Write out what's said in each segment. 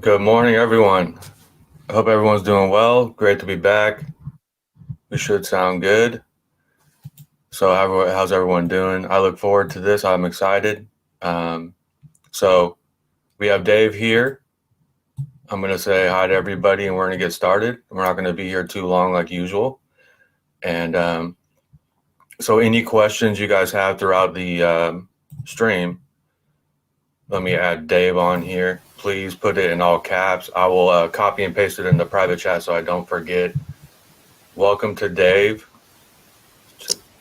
Good morning, everyone. I hope everyone's doing well. Great to be back. We should sound good. So, how's everyone doing? I look forward to this. I'm excited. So, we have Dave here. I'm going to say hi to everybody and we're going to get started. We're not going to be here too long like usual. And so, any questions you guys have throughout the stream, let me add Dave on here. Please put it in all caps. I will copy and paste it in the private chat so I don't forget. Welcome to Dave.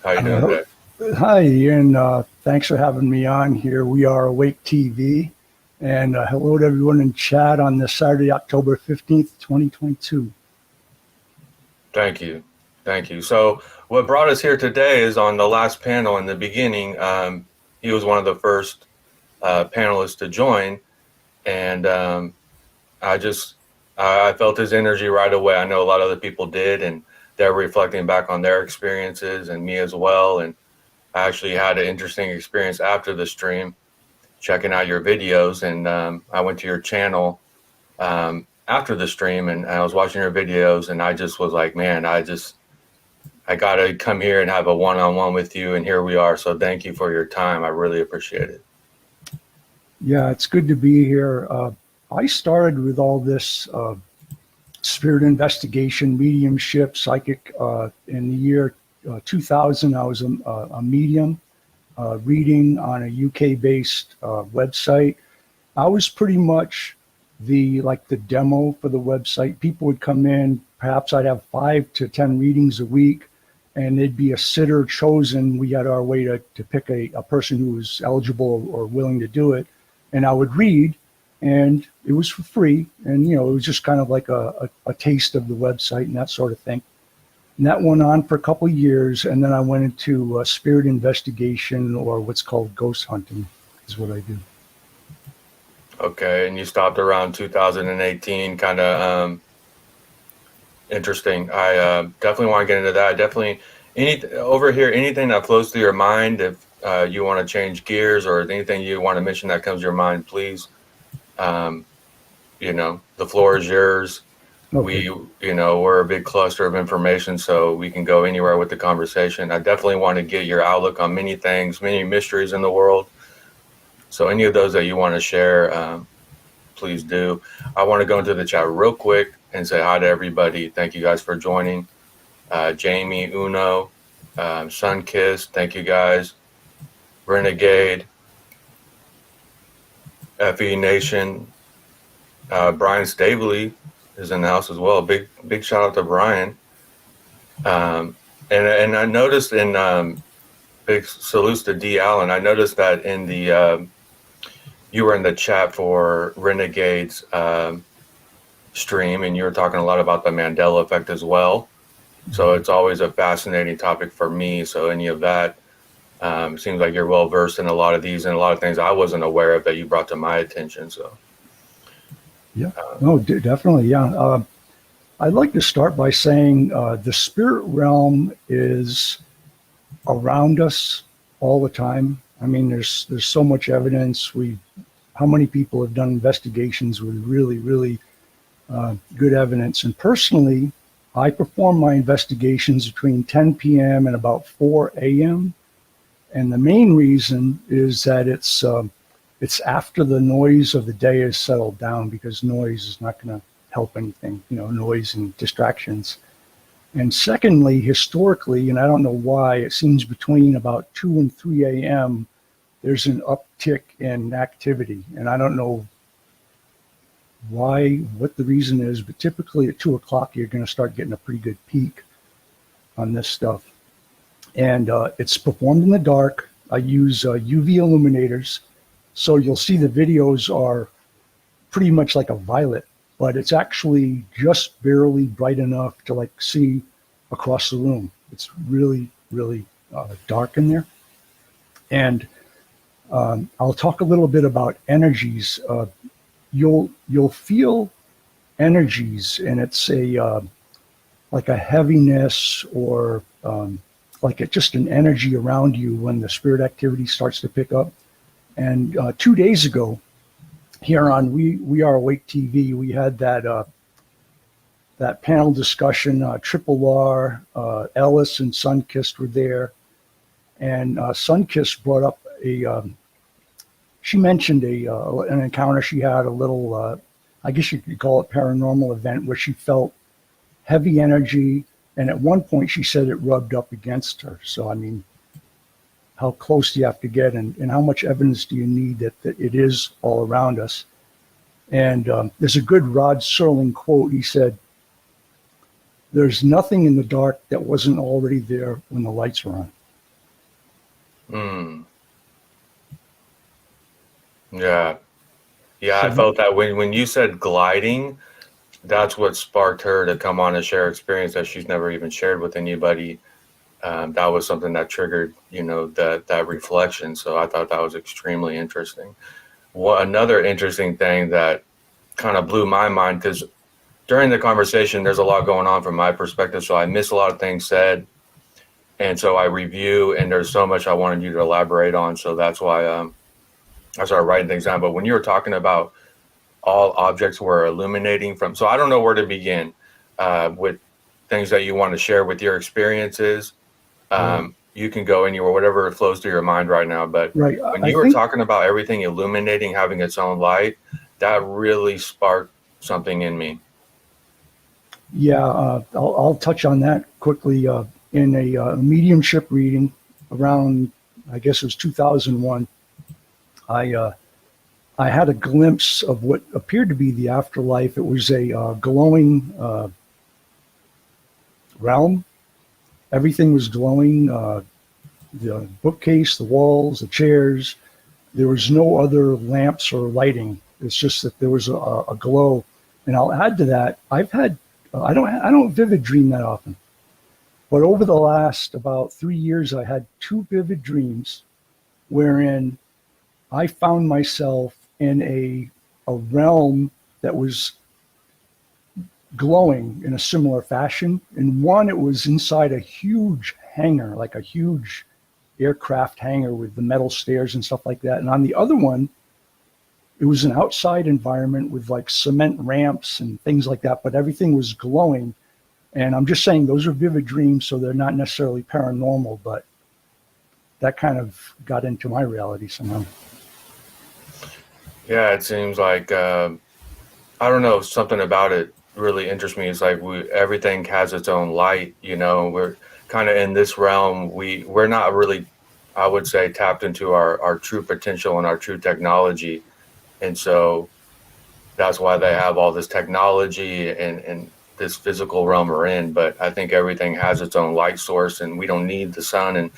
How you doing today? Hi, Ian. Thanks for having me on here. We are Awake TV. And hello to everyone in chat on this Saturday, October 15th, 2022. Thank you. Thank you. So what brought us here today is on the last panel in the beginning. He was one of the first panelists to join. And I felt his energy right away. I know a lot of other people did, and they're reflecting back on their experiences and me as well. And I actually had an interesting experience after the stream, checking out your videos. And I went to your channel after the stream, and I was watching your videos, and I just was like, man, I got to come here and have a one-on-one with you. And here we are. So thank you for your time. I really appreciate it. Yeah, it's good to be here. I started with all this spirit investigation, mediumship, psychic in the year 2000. I was a medium reading on a UK-based website. I was pretty much the demo for the website. People would come in. Perhaps I'd have 5 to 10 readings a week, and there'd be a sitter chosen. We had our way to pick a person who was eligible or willing to do it. And I would read, and it was for free. And, it was just kind of like a taste of the website and that sort of thing. And that went on for a couple of years. And then I went into spirit investigation, or what's called ghost hunting is what I do. Okay. And you stopped around 2018, kind of interesting. I definitely want to get into that. Over here, anything that flows through your mind, if you want to change gears or anything you want to mention that comes to your mind, please. The floor is yours. Okay. We're a big cluster of information, so we can go anywhere with the conversation. I definitely want to get your outlook on many things, many mysteries in the world. So any of those that you want to share, please do. I want to go into the chat real quick and say hi to everybody. Thank you guys for joining. Jamie, Uno, Sunkiss, thank you guys. Renegade, FE Nation, Brian Staveley is in the house as well. Big shout out to Brian. And I noticed big salutes to D. Allen. I noticed that in the you were in the chat for Renegade's stream, and you were talking a lot about the Mandela effect as well. So it's always a fascinating topic for me. So any of that. Seems like you're well versed in a lot of these and a lot of things I wasn't aware of that you brought to my attention. So, yeah, no, definitely, yeah. I'd like to start by saying the spirit realm is around us all the time. I mean, there's so much evidence. How many people have done investigations with really, really good evidence? And personally, I perform my investigations between 10 p.m. and about 4 a.m. And the main reason is that it's after the noise of the day is settled down, because noise is not going to help anything, noise and distractions. And secondly, historically, and I don't know why, it seems between about 2 and 3 a.m., there's an uptick in activity. And I don't know what the reason is, but typically at 2 o'clock, you're going to start getting a pretty good peak on this stuff. And it's performed in the dark. I use UV illuminators. So you'll see the videos are pretty much like a violet, but it's actually just barely bright enough to see across the room. It's really, really dark in there. And I'll talk a little bit about energies. You'll feel energies, and it's like a heaviness or just an energy around you when the spirit activity starts to pick up. And 2 days ago, here on We Are Awake TV, we had that panel discussion. Triple R, Ellis, and Sunkist were there, and Sunkist brought up she mentioned an encounter she had, a little, I guess you could call it paranormal event, where she felt heavy energy, and at one point she said it rubbed up against her. So, I mean, how close do you have to get, and how much evidence do you need that it is all around us? And there's a good Rod Serling quote. He said, "There's nothing in the dark that wasn't already there when the lights were on." Yeah. Yeah, So I felt that when you said gliding, that's what sparked her to come on and share experience that she's never even shared with anybody. That was something that triggered, that reflection. So I thought that was extremely interesting. Another interesting thing that kind of blew my mind, because during the conversation, there's a lot going on from my perspective. So I miss a lot of things said. And so I review, and there's so much I wanted you to elaborate on. So that's why I started writing things down. But when you were talking about all objects were illuminating from, so I don't know where to begin with things that you want to share with your experiences. You can go anywhere, whatever flows through your mind right now. But right, when you were talking about everything illuminating, having its own light, that really sparked something in me. Yeah, I'll touch on that quickly. In a mediumship reading around, I guess it was 2001, I had a glimpse of what appeared to be the afterlife. It was a glowing realm. Everything was glowing. The bookcase, the walls, the chairs. There was no other lamps or lighting. It's just that there was a glow. And I'll add to that, I've had I don't vivid dream that often, but over the last about 3 years, I had 2 vivid dreams wherein I found myself in a realm that was glowing in a similar fashion. In one, it was inside a huge hangar, like a huge aircraft hangar with the metal stairs and stuff like that. And on the other one, it was an outside environment with like cement ramps and things like that, but everything was glowing. And I'm just saying those are vivid dreams, so they're not necessarily paranormal, but that kind of got into my reality somehow. Yeah, it seems like, I don't know, something about it really interests me. It's like everything has its own light, we're kind of in this realm. We're not really, I would say, tapped into our true potential and our true technology. And so that's why they have all this technology and this physical realm we're in. But I think everything has its own light source, and we don't need the sun and,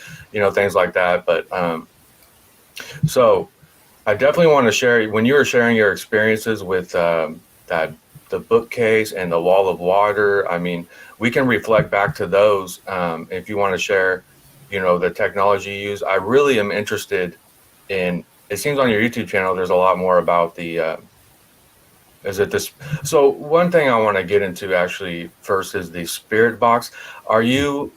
things like that. But so I definitely want to share, when you were sharing your experiences with the bookcase and the wall of water, I mean, we can reflect back to those if you want to share, the technology you use. I really am interested in, it seems on your YouTube channel, there's a lot more about the, so one thing I want to get into actually first is the spirit box. Are you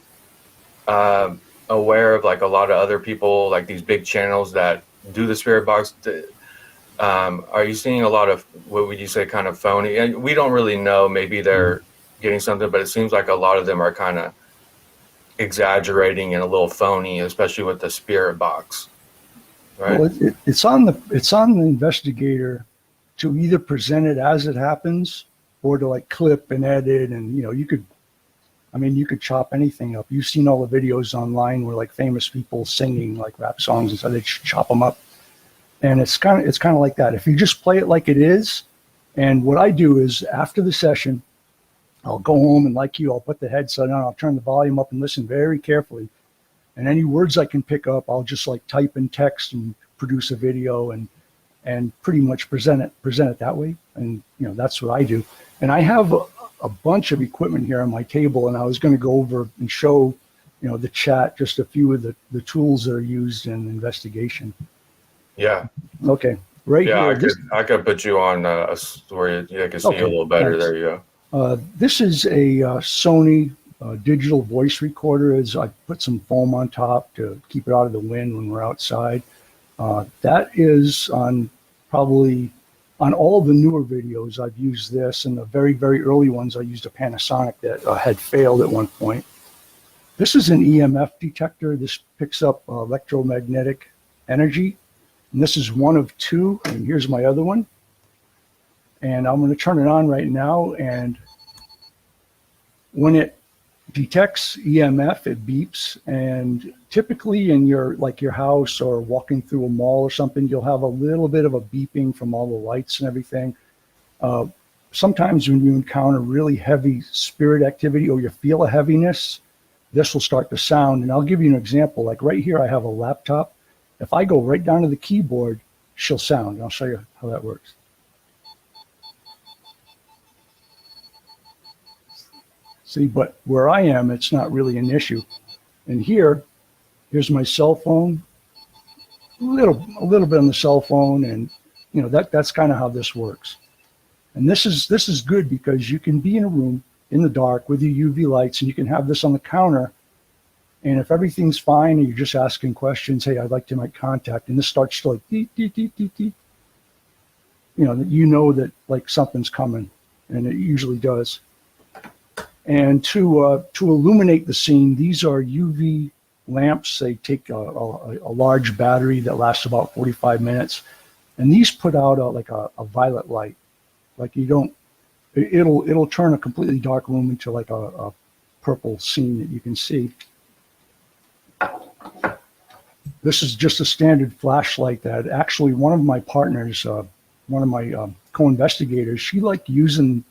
aware of like a lot of other people, like these big channels that do the spirit box? Are you seeing a lot of, what would you say, kind of phony? And we don't really know, maybe they're getting something, but it seems like a lot of them are kind of exaggerating and a little phony, especially with the spirit box. Right. Well, it's on the investigator to either present it as it happens or to like clip and edit, and you could chop anything up. You've seen all the videos online where like famous people singing like rap songs and so they chop them up, and it's kind of like that. If you just play it like it is, and what I do is after the session, I'll go home and like you, I'll put the headset on, I'll turn the volume up and listen very carefully. And any words I can pick up, I'll just like type in text and produce a video and pretty much present it that way. And that's what I do. And I have a bunch of equipment here on my table, and I was going to go over and show the chat just a few of the tools that are used in investigation. Yeah. Okay. Right here. Yeah, I could put you on where you can see you a little better. Thanks. There you go. This is a Sony digital voice recorder. I put some foam on top to keep it out of the wind when we're outside. That is on probably On all the newer videos, I've used this, and the very, very early ones, I used a Panasonic that had failed at one point. This is an EMF detector. This picks up electromagnetic energy, and this is one of two, and here's my other one. And I'm going to turn it on right now, and when it detects EMF, it beeps, and typically in your house or walking through a mall or something, you'll have a little bit of a beeping from all the lights and everything. Sometimes when you encounter really heavy spirit activity or you feel a heaviness, this will start to sound. And I'll give you an example. Like right here, I have a laptop. If I go right down to the keyboard, she'll sound. I'll show you how that works. See, but where I am, it's not really an issue. And here's my cell phone, a little bit on the cell phone, and that's kind of how this works. And this is good because you can be in a room in the dark with your UV lights, and you can have this on the counter. And if everything's fine and you're just asking questions, hey, I'd like to make contact, and this starts to like deet, deet, deet, deet, deet, you know that like something's coming, and it usually does. And to illuminate the scene, these are UV lamps. They take a large battery that lasts about 45 minutes, and these put out a violet light. Like it'll turn a completely dark room into like a purple scene that you can see. This is just a standard flashlight that actually one of my partners, one of my co-investigators, she liked using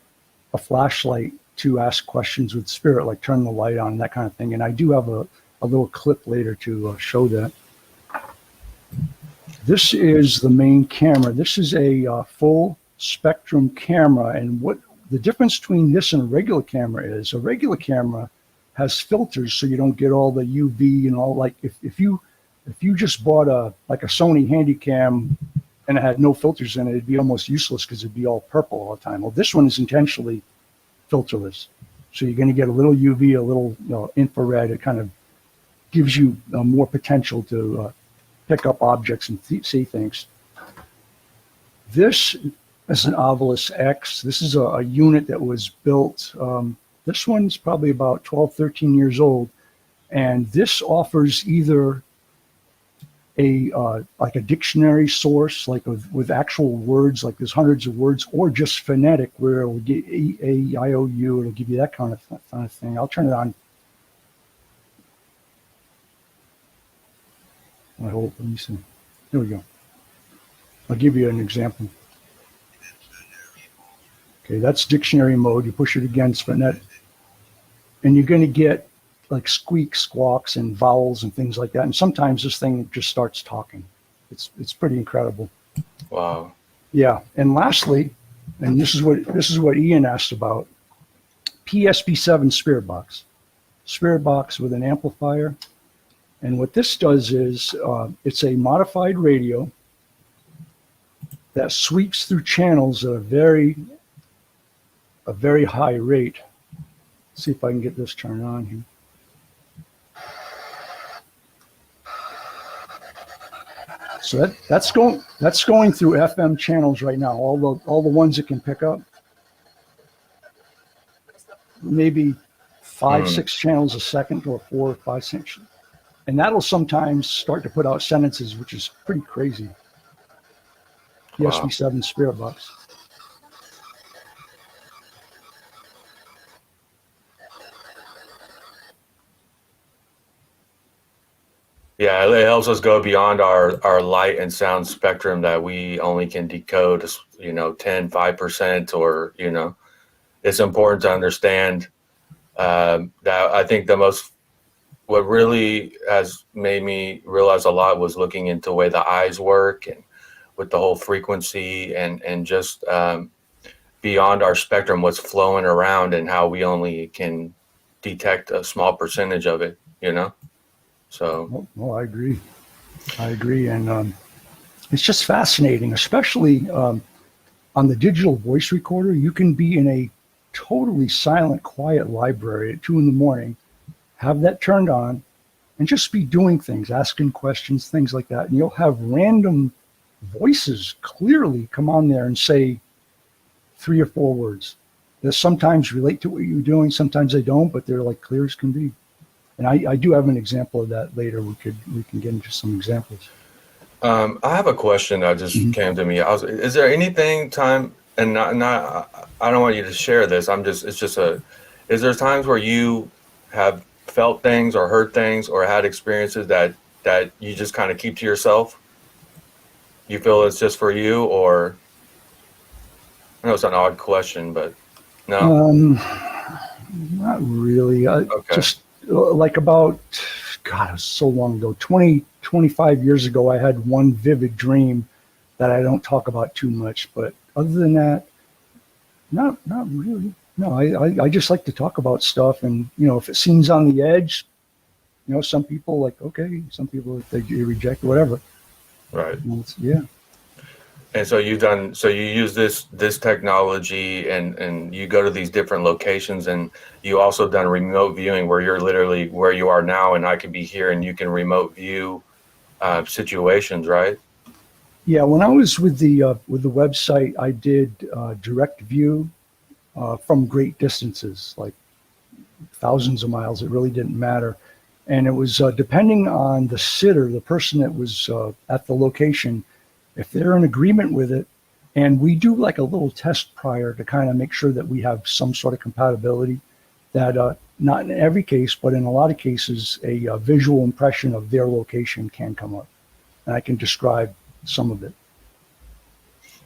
a flashlight to ask questions with spirit, like turn the light on, that kind of thing. And I do have a little clip later to show that. This is the main camera. This is a full spectrum camera. And what the difference between this and a regular camera is, a regular camera has filters so you don't get all the UV and all. Like if you just bought a Sony Handycam and it had no filters in it, it'd be almost useless because it'd be all purple all the time. Well, this one is intentionally filterless, so you're going to get a little UV, a little infrared. It kind of gives you more potential to pick up objects and see things. This is an Ovilus X. This is a unit that was built. This one's probably about 12, 13 years old, and this offers either like a dictionary source, like with actual words, like there's hundreds of words, or just phonetic, where it will get A, I, O, U. It'll give you that kind of thing. I'll turn it on. I hope. Let me see. Here we go. I'll give you an example. Okay, that's dictionary mode. You push it against phonetic, and you're going to get like squeaks, squawks, and vowels and things like that. And sometimes this thing just starts talking. It's pretty incredible. Wow. Yeah. And lastly, and this is what Ian asked about, PSP7 Spirit Box. Spirit Box with an amplifier. And what this does is it's a modified radio that sweeps through channels at a very high rate. Let's see if I can get this turned on here. So that's going through FM channels right now. All the ones it can pick up, maybe 5-6 channels a second, or 4 or 5 sections, and that'll sometimes start to put out sentences, which is pretty crazy. The Wow. SB7 Spirit Box. Yeah, it helps us go beyond our light and sound spectrum that we only can decode, 5%, or, it's important to understand that. I think what really has made me realize a lot was looking into the way the eyes work, and with the whole frequency and just beyond our spectrum, what's flowing around, and how we only can detect a small percentage of it, So. Well, I agree. And it's just fascinating, especially on the digital voice recorder. You can be in a totally silent, quiet library at 2 a.m, have that turned on, and just be doing things, asking questions, things like that. And you'll have random voices clearly come on there and say 3 or 4 words that sometimes relate to what you're doing, sometimes they don't, but they're like clear as can be. And I do have an example of that later. We can get into some examples. I have a question that just came to me. Is there anything time and not I don't want you to share this. Is there times where you have felt things or heard things or had experiences that you just kind of keep to yourself? You feel it's just for you, or I know it's an odd question, but no. Not really. Okay. Just like about, God, it was so long ago, 25 years ago, I had one vivid dream that I don't talk about too much. But other than that, not really. No, I just like to talk about stuff. And, if it seems on the edge, some people like, okay, some people, they reject whatever. Right. Yeah. And so you use this technology and you go to these different locations, and you also done remote viewing where you're literally where you are now, and I could be here and you can remote view situations, right? Yeah. When I was with the website, I did direct view from great distances, like thousands of miles. It really didn't matter. And it was depending on the sitter, the person that was at the location, if they're in agreement with it, and we do like a little test prior to kind of make sure that we have some sort of compatibility, that not in every case, but in a lot of cases, a visual impression of their location can come up. And I can describe some of it.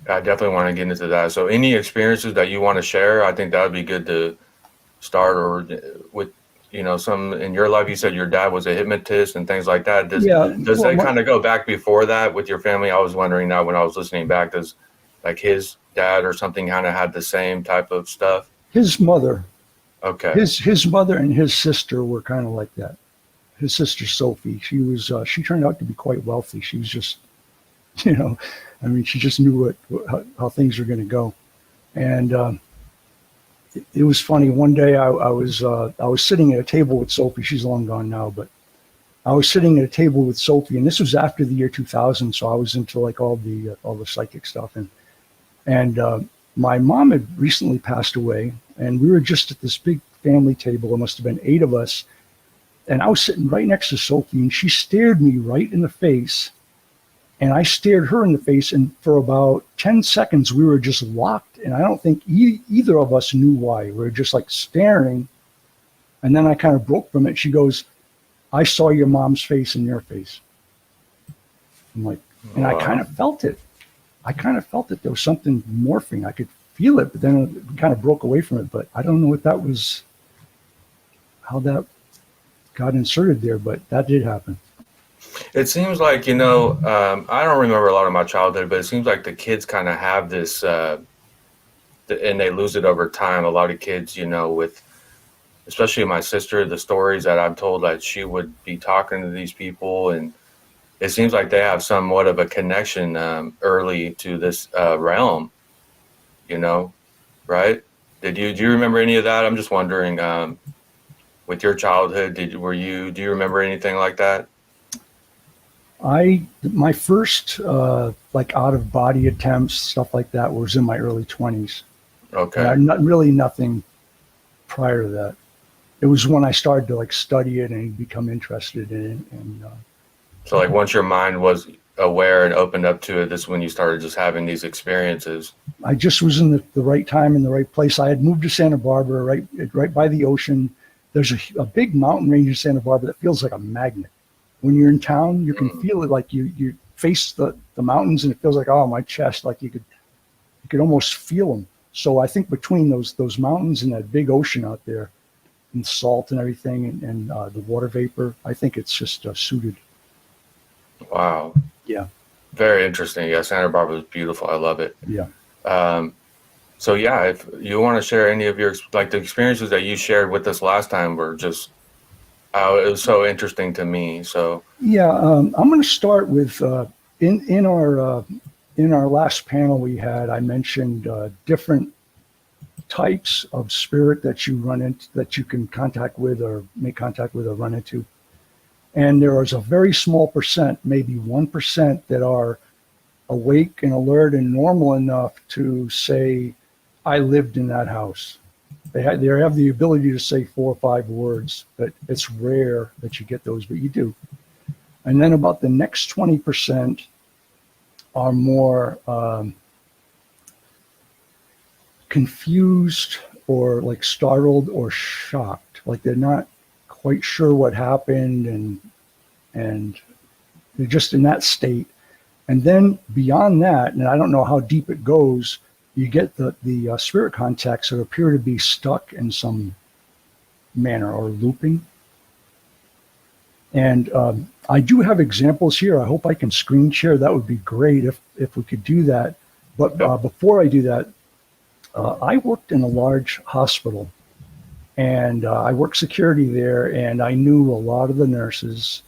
I definitely want to get into that. So any experiences that you want to share, I think that would be good to start, or with, some in your life. You said your dad was a hypnotist and things like that. Does that kind of go back before that with your family? I was wondering that when I was listening back, does like his dad or something kind of had the same type of stuff? His mother. Okay. His mother and his sister were kind of like that. His sister Sophie, she turned out to be quite wealthy. She was just, she just knew how things were going to go. And it was funny. One day I was sitting at a table with Sophie. She's long gone now, but I was sitting at a table with Sophie, and this was after the year 2000. So I was into like all the psychic stuff, and my mom had recently passed away, and we were just at this big family table. There must have been 8 of us, and I was sitting right next to Sophie, and she stared me right in the face. And I stared her in the face, and for about 10 seconds, we were just locked. And I don't think either of us knew why. We were just like staring. And then I kind of broke from it. She goes, "I saw your mom's face and your face." I'm like, and I kind of felt it. There was something morphing. I could feel it, but then it kind of broke away from it. But I don't know what that was, how that got inserted there, but that did happen. It seems like, I don't remember a lot of my childhood, but it seems like the kids kind of have this, and they lose it over time. A lot of kids, with, especially my sister, the stories that I'm told that she would be talking to these people, and it seems like they have somewhat of a connection early to this realm, right? Do you remember any of that? I'm just wondering, with your childhood, do you remember anything like that? My first like out of body attempts, stuff like that, was in my early 20s. Okay. Nothing prior to that. It was when I started to like study it and become interested in it. And so like once your mind was aware and opened up to it, this is when you started just having these experiences. I just was in the right time in the right place. I had moved to Santa Barbara, right by the ocean. There's a big mountain range in Santa Barbara that feels like a magnet. When you're in town, you can feel it, like you face the mountains, and it feels like, oh, my chest, like you could almost feel them. So I think between those mountains and that big ocean out there, and salt and everything, and the water vapor, I think it's just suited. Wow. Yeah. Very interesting. Yeah, Santa Barbara is beautiful. I love it. Yeah. So yeah, if you want to share any of your the experiences that you shared with us last time, were just it was so interesting to me. So yeah, I'm going to start with in our last panel we had. I mentioned different types of spirit that you run into, that you can contact with or make contact with or run into, and there is a very small percent, maybe 1%, that are awake and alert and normal enough to say, I lived in that house. They have the ability to say 4 or 5 words, but it's rare that you get those, but you do. And then about the next 20% are more confused or like startled or shocked, like they're not quite sure what happened, and they're just in that state. And then beyond that, and I don't know how deep it goes, you get the spirit contacts that appear to be stuck in some manner or looping. And I do have examples here. I hope I can screen share. That would be great if we could do that. But before I do that, I worked in a large hospital, and I worked security there, and I knew a lot of the nurses,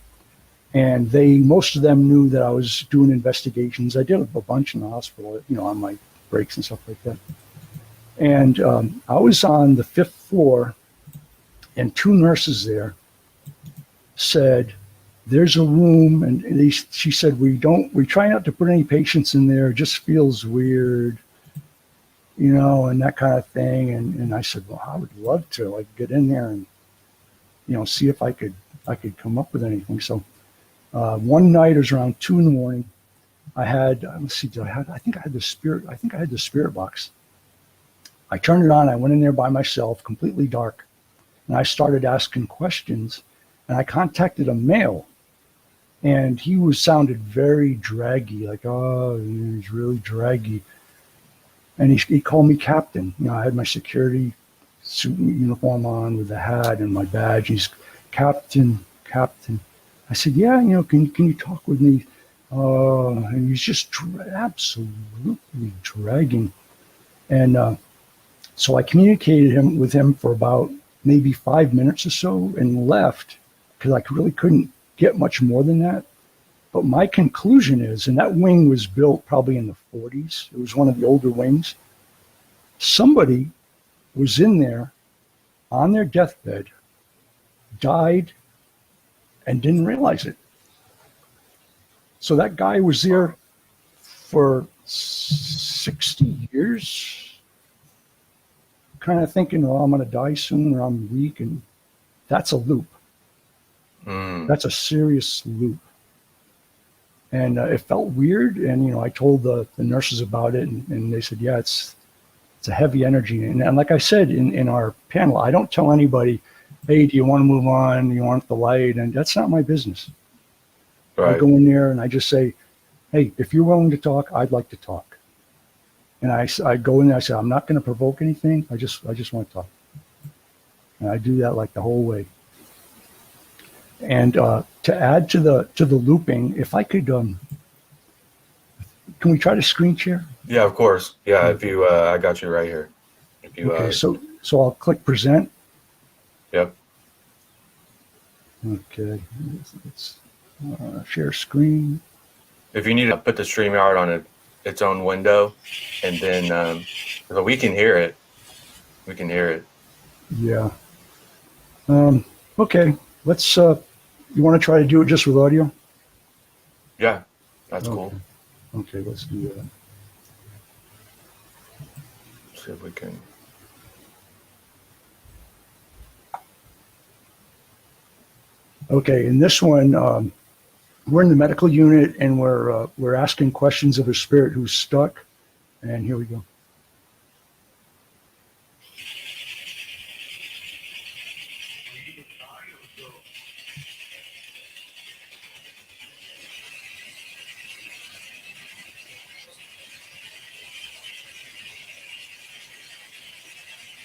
and most of them knew that I was doing investigations. I did a bunch in the hospital, on my breaks and stuff like that. And I was on the 5th floor, and 2 nurses there said, there's a room, and she said, we try not to put any patients in there. It just feels weird, and that kind of thing. And I said, well, I would love to get in there and, see if I could come up with anything. So one night, it was around 2 a.m. I had, I think I had the spirit box. I turned it on. I went in there by myself, completely dark, and I started asking questions. And I contacted a male, and he sounded very draggy, like, oh, he's really draggy. And he called me captain. I had my security suit and uniform on with the hat and my badge. He's captain. I said, yeah, can you talk with me? And he's just absolutely dragging. And so I communicated with him for about maybe 5 minutes or so and left, because I really couldn't get much more than that. But my conclusion is, and that wing was built probably in the 40s. It was one of the older wings. Somebody was in there on their deathbed, died, and didn't realize it. So that guy was there for 60 years, kind of thinking, oh, I'm going to die soon, or I'm weak. And that's a loop. That's a serious loop. And it felt weird. And, I told the nurses about it, and they said, yeah, it's a heavy energy. And like I said in our panel, I don't tell anybody, hey, do you want to move on? Do you want the light? And that's not my business. Right. I go in there and I just say, hey, if you're willing to talk, I'd like to talk. And I go in there, I say, I'm not going to provoke anything. I just want to talk. And I do that like the whole way. And to add to the looping, if I could, can we try to screen share? Yeah, of course. Yeah, if you, I got you right here. If you, okay, so I'll click present. Yep. Okay, let's share screen. If you need to put the StreamYard on its own window, and then so we can hear it. We can hear it. Yeah. Okay. Let's. You want to try to do it just with audio? Yeah, that's cool. Okay, let's do that. See if we can. Okay, in this one, we're in the medical unit, and we're asking questions of a spirit who's stuck. And here we go.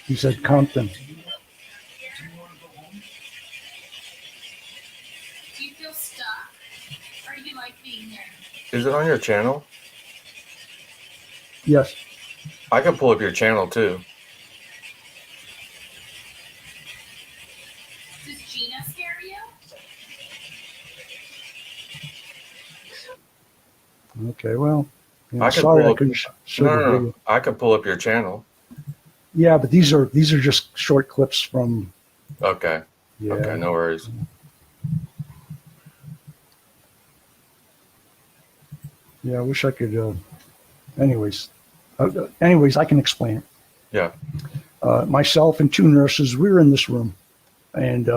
He said, Compton. Do you feel stuck? Or do you like being there? Is it on your channel? Yes. I can pull up your channel too. Does Gina scare you? Okay, well, I can sorry pull I couldn't show No, the no, video. no. I can pull up your channel. Yeah, but these are just short clips from. Okay. Yeah. Okay, no worries. Yeah, I wish I could. Anyways, I can explain it. Yeah. Myself and two nurses, we were in this room, and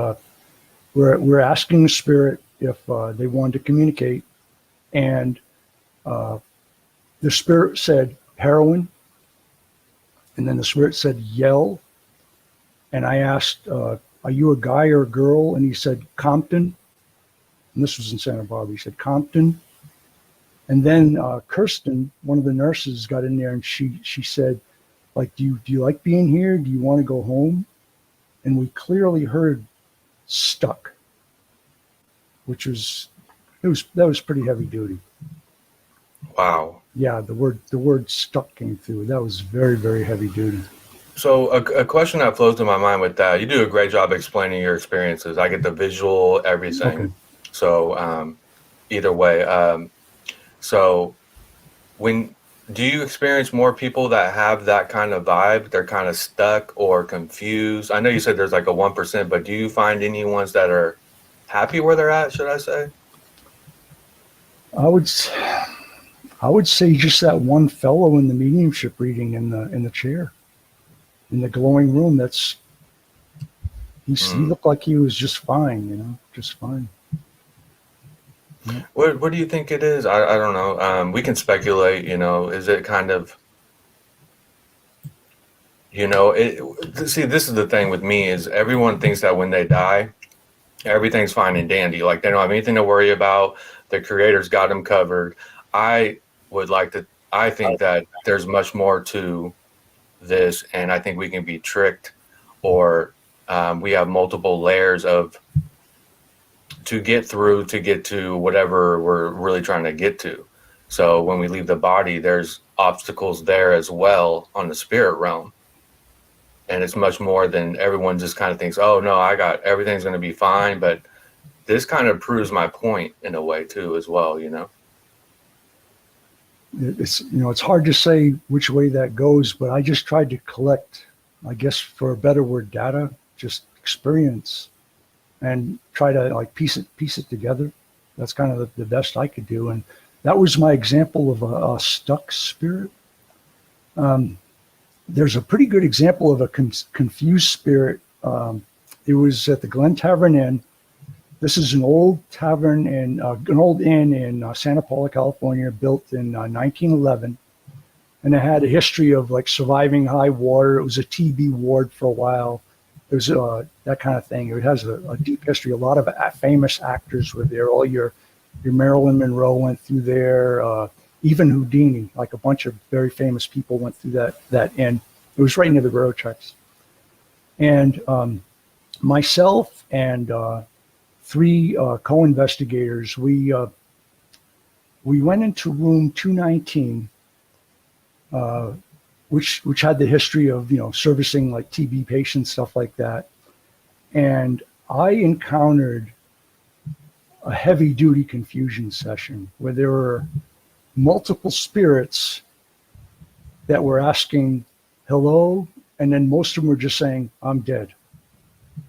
we're asking the spirit if they wanted to communicate, and the spirit said heroin, and then the spirit said yell, and I asked, "Are you a guy or a girl?" And he said Compton, and this was in Santa Barbara. He said Compton, and then Kirsten, one of the nurses, got in there, and she said, like, do you like being here? Do you want to go home? And we clearly heard stuck, which was that was pretty heavy duty. Wow. Yeah, the word stuck came through. That was very, very heavy duty. So a question that flows to my mind with that, you do a great job explaining your experiences. I get the visual, everything. Okay. So either way, so when do you experience more people that have that kind of vibe? They're kind of stuck or confused. I know you said there's like a 1%, but do you find any ones that are happy where they're at? Should I say? I would I would say just that one fellow in the mediumship reading in the chair, in the glowing room. He looked like he was just fine, just fine. What do you think it is? I don't know. We can speculate. Is it kind of see, this is the thing with me is everyone thinks that when they die, everything's fine and dandy. Like they don't have anything to worry about. The creator's got them covered. I think that there's much more to this, and I think we can be tricked, or we have multiple layers to get through to get to whatever we're really trying to get to. So when we leave the body, there's obstacles there as well on the spirit realm. And it's much more than everyone just kind of thinks, oh no, everything's going to be fine. But this kind of proves my point in a way too, as well, It's hard to say which way that goes, but I just tried to collect, I guess for a better word, data, just experience, and try to like piece it together. That's kind of the best I could do, and that was my example of a stuck spirit. There's a pretty good example of a confused spirit. It was at the Glen Tavern Inn. This is an old tavern and an old inn in Santa Paula, California, built in 1911, and it had a history of like surviving high water. It was a TB ward for a while. It was that kind of thing. It has a deep history. A lot of famous actors were there. All your Marilyn Monroe went through there. Even Houdini, like a bunch of very famous people went through that inn. It was right near the railroad tracks. And myself and three co-investigators, we went into room 219, which had the history of servicing like TB patients, stuff like that. And I encountered a heavy duty confusion session where there were multiple spirits that were asking hello, and then most of them were just saying, "I'm dead,"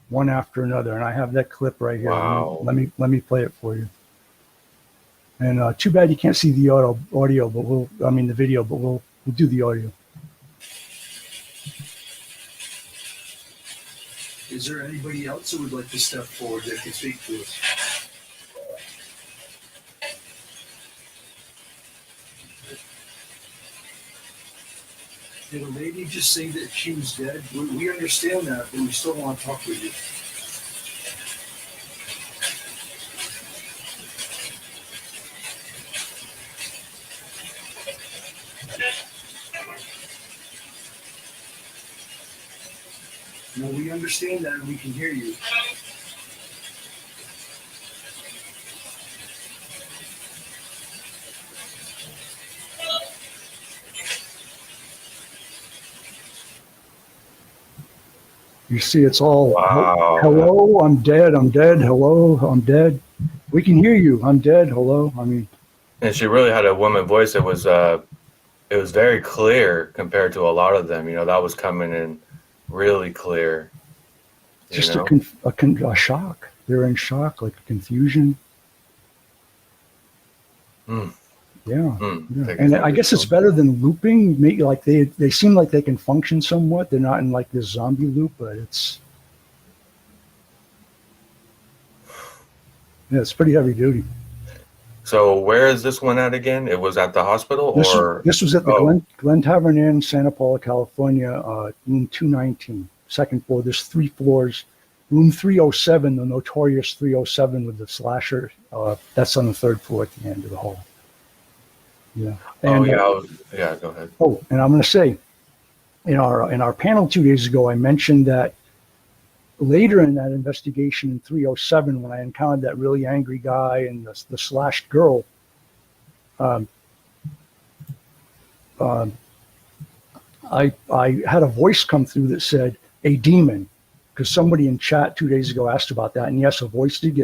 one after another. And I have that clip right here. Wow. Let me play it for you. And too bad you can't see the audio, but the video, but we'll do the audio. Is there anybody else who would like to step forward that can speak to us? Did a lady just say that she was dead? We understand that, but we still want to talk with you. No, we understand that and we can hear you. You see, it's all, Wow. hello, I'm dead, hello, I'm dead. We can hear you, I'm dead, hello. And she really had a woman voice that was it was very clear compared to a lot of them. That was coming in really clear. Just a shock. They're in shock, like confusion. Yeah. Yeah. Take And advantage I guess of it's better than looping. Maybe like they seem like they can function somewhat. They're not in like this zombie loop, but it's pretty heavy duty. So where is this one at again? It was at the hospital This or this was at the oh, Glen Tavern Inn, Santa Paula, California, room 219, second floor. There's 3 floors. Room 307, the notorious 307 with the slasher. That's on the 3rd floor at the end of the hall. Yeah. oh And yeah, yeah, go ahead. and I'm going to say in our panel 2 days ago, I mentioned that later in that investigation in 307, when I encountered that really angry guy and the slashed girl, um, um, I had a voice come through that said a demon, because somebody in chat 2 days ago asked about that, and yes, a voice did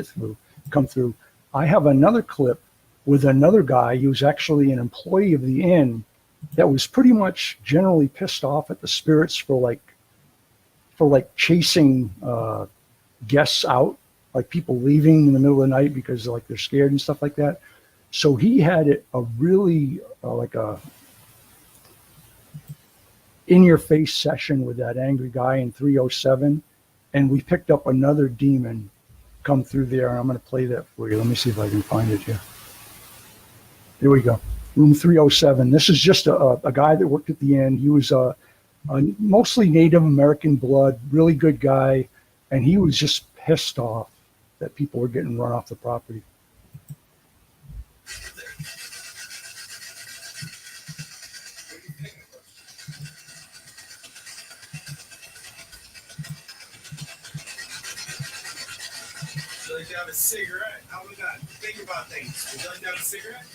come through. I have another clip with another guy who was actually an employee of the inn that was pretty much generally pissed off at the spirits for chasing guests out, like people leaving in the middle of the night because like they're scared and stuff like that. So he had a really like a in your face session with that angry guy in 307, and we picked up another demon come through there, and I'm going to play that for you. Let me see if I can find it here. There we go. Room 307. This is just a guy that worked at the inn. He was a mostly Native American blood, really good guy, and he was just pissed off that people were getting run off the property. Would you like to have a cigarette? How about that? Think about things. Would you like to have a cigarette?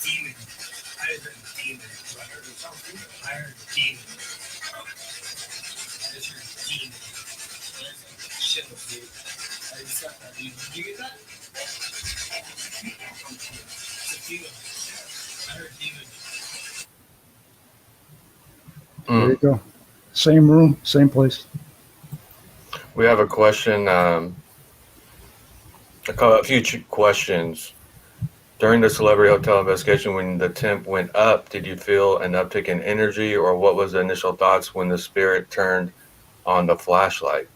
Demon. I heard demon. I heard something. I heard demon. I just heard demon. Shit, dude. I just got that, dude. Did you get that? It's a demon. I heard demon. There you go. Same room, same place. We have a question, a few questions. During the celebrity hotel investigation, when the temp went up, did you feel an uptick in energy, or what was the initial thoughts when the spirit turned on the flashlight?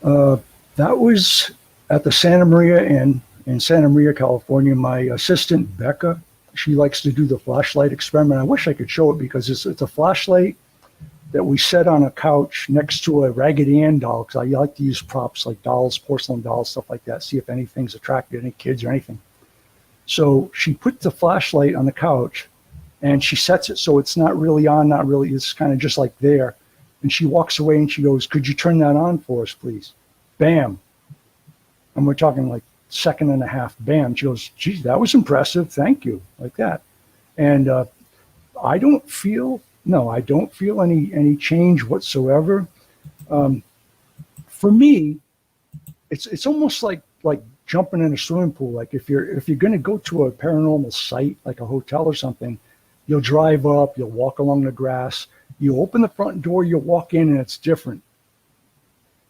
That was at the Santa Maria Inn in Santa Maria, California. My assistant, Becca, she likes to do the flashlight experiment. I wish I could show it because it's a flashlight that we set on a couch next to a Raggedy Ann doll, because I like to use props like dolls, porcelain dolls, stuff like that, see if anything's attracted any kids or anything. So she put the flashlight on the couch and she sets it so it's not really on, not really, it's kind of just like there. And she walks away and she goes, "Could you turn that on for us, please?" Bam. And we're talking like second and a half, bam. She goes, "Geez, that was impressive. Thank you." Like that. And I don't feel any change whatsoever. For me, it's almost like jumping in a swimming pool. Like if you're going to go to a paranormal site, like a hotel or something, you'll drive up, you'll walk along the grass, you open the front door, you walk in, and it's different.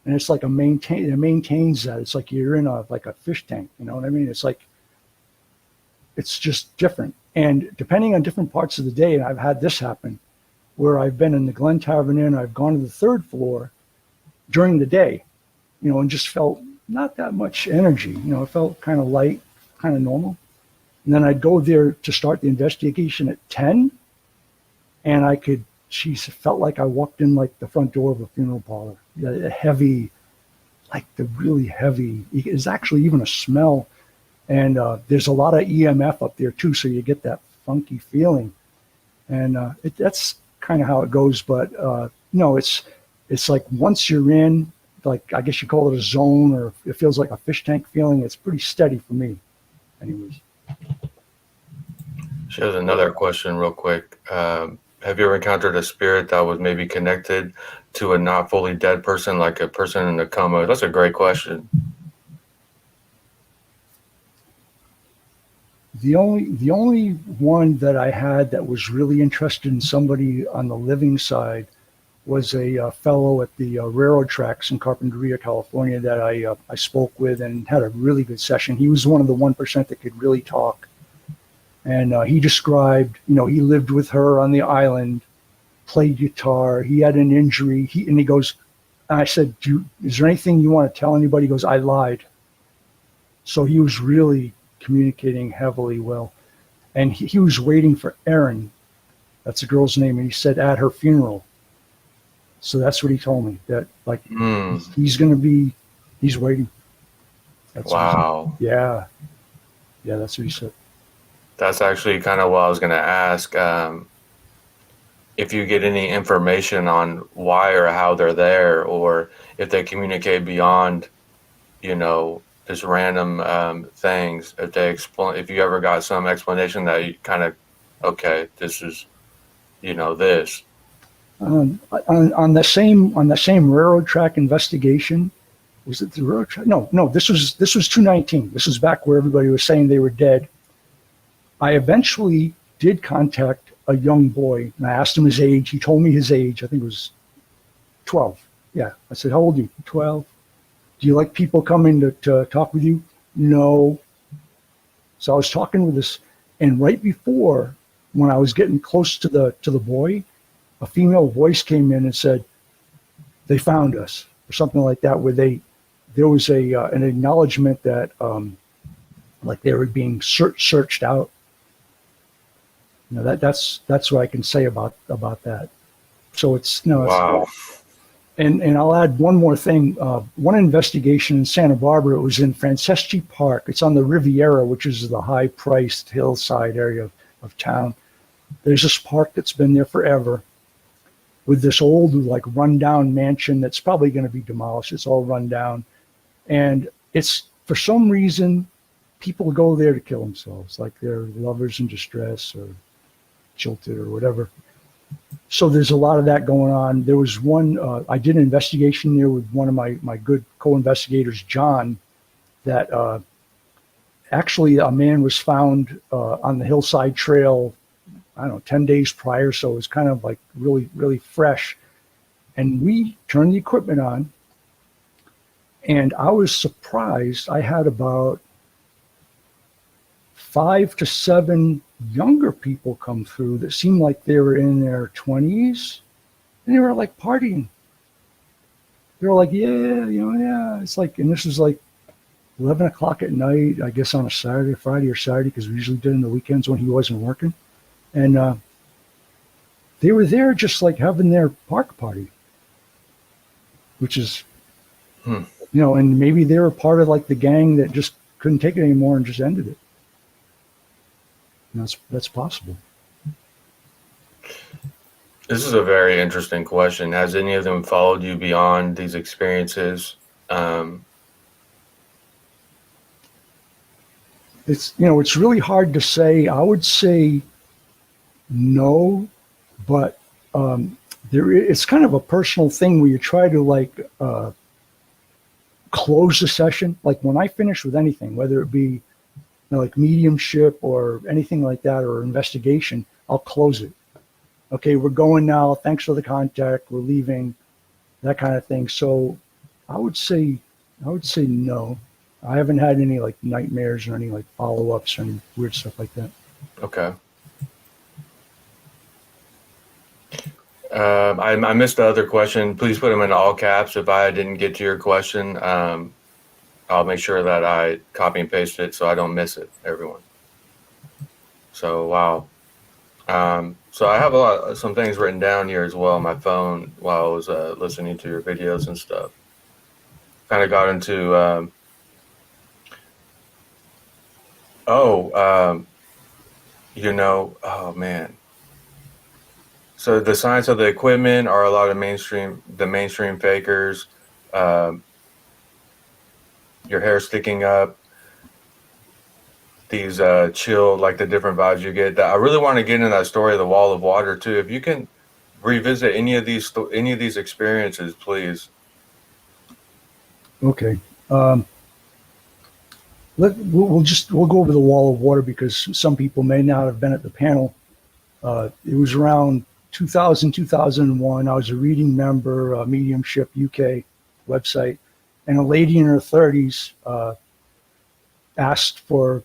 And it's like it maintains that. It's like you're in a fish tank. You know what I mean? It's like it's just different. And depending on different parts of the day, and I've had this happen, where I've been in the Glen Tavern Inn, I've gone to the 3rd floor during the day, and just felt not that much energy. It felt kind of light, kind of normal. And then I'd go there to start the investigation at 10, and she felt like I walked in like the front door of a funeral parlor. A heavy, like the really heavy, it's actually even a smell. And there's a lot of EMF up there too, so you get that funky feeling. And that's kind of how it goes. But no, it's like once you're in, like I guess you call it a zone, or it feels like a fish tank feeling. It's pretty steady for me, anyways. She has another question real quick. Have you ever encountered a spirit that was maybe connected to a not fully dead person, like a person in a coma? That's a great question. The only one that I had that was really interested in somebody on the living side was a fellow at the railroad tracks in Carpinteria, California, that I spoke with and had a really good session. He was one of the 1% that could really talk. And he described, he lived with her on the island, played guitar. He had an injury. And he goes, and I said, is there anything you want to tell anybody? He goes, I lied. So he was really communicating heavily well. And he was waiting for Erin. That's the girl's name. And he said at her funeral. So that's what he told me, that like he's waiting. That's Wow. Yeah, that's what he said. That's actually kind of what I was going to ask. If you get any information on why or how they're there, or if they communicate beyond, just random things. If they explain, if you ever got some explanation that you kind of, okay, this is, this. On the same railroad track investigation, was it the railroad track? No. This was 219. This was back where everybody was saying they were dead. I eventually did contact a young boy, and I asked him his age. He told me his age. I think it was 12. Yeah. I said, how old are you? 12. Do you like people coming to talk with you? No. So I was talking with this, and right before, when I was getting close to the boy, a female voice came in and said, they found us, or something like that, where there was an acknowledgement that like they were being searched out. That's what I can say about that. So it's Wow. And I'll add one more thing. One investigation in Santa Barbara, it was in Franceschi Park. It's on the Riviera, which is the high-priced hillside area of town. There's this park that's been there forever, with this old, like, rundown mansion that's probably going to be demolished. It's all run down. And it's, for some reason, people go there to kill themselves, like they're lovers in distress or jilted or whatever. So there's a lot of that going on. There was one, I did an investigation there with one of my good co-investigators, John, that actually a man was found on the hillside trail, I don't know, 10 days prior. So it was kind of like really, really fresh. And we turned the equipment on, and I was surprised. I had about 5 to 7 younger people come through that seemed like they were in their 20s, and they were like partying. They were like, yeah. It's like, and this was like 11 o'clock at night, I guess on a Saturday, Friday or Saturday, because we usually did in the weekends when he wasn't working. And they were there just like having their park party, which is, and maybe they were part of like the gang that just couldn't take it anymore and just ended it. That's possible. This is a very interesting question. Has any of them followed you beyond these experiences? It's really hard to say. I would say no, but it's kind of a personal thing where you try to like close the session. Like when I finish with anything, whether it be like mediumship or anything like that, or investigation, I'll close it. Okay, we're going now. Thanks for the contact. We're leaving, that kind of thing. So I would say no. I haven't had any like nightmares or any like follow-ups or any weird stuff like that. Okay. I missed the other question. Please put them in all caps if I didn't get to your question. I'll make sure that I copy and paste it so I don't miss it, everyone. So, wow. So I have some things written down here as well on my phone while I was listening to your videos and stuff. Kind of got into, oh man. So the science of the equipment are a lot of the mainstream fakers. Your hair sticking up, these chill, like the different vibes you get. I really want to get into that story of the wall of water too. If you can revisit any of these experiences, please. Okay. We'll go over the wall of water because some people may not have been at the panel. It was around 2000, 2001. I was a reading member, Mediumship UK website, and a lady in her 30s asked for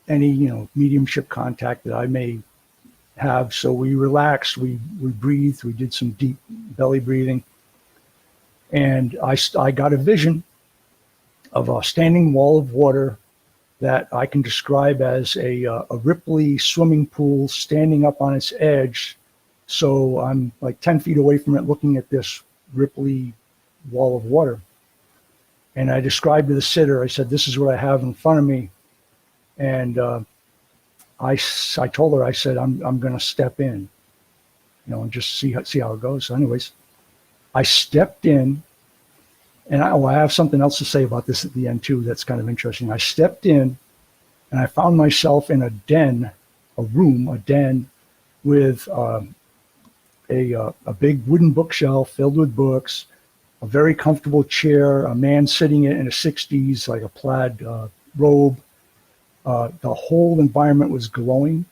any, mediumship contact that I may have. So we relaxed, we breathed, we did some deep belly breathing, and I got a vision of a standing wall of water that I can describe as a Ripley swimming pool standing up on its edge. So I'm like 10 feet away from it looking at this Ripley wall of water. And I described to the sitter, I said, this is what I have in front of me. And I told her, I said, I'm going to step in, and just see how it goes. So anyways, I stepped in, and I have something else to say about this at the end too. That's kind of interesting. I stepped in, and I found myself in a den with a big wooden bookshelf filled with books, a very comfortable chair, a man sitting in a 60s, like a plaid robe. The whole environment was glowing.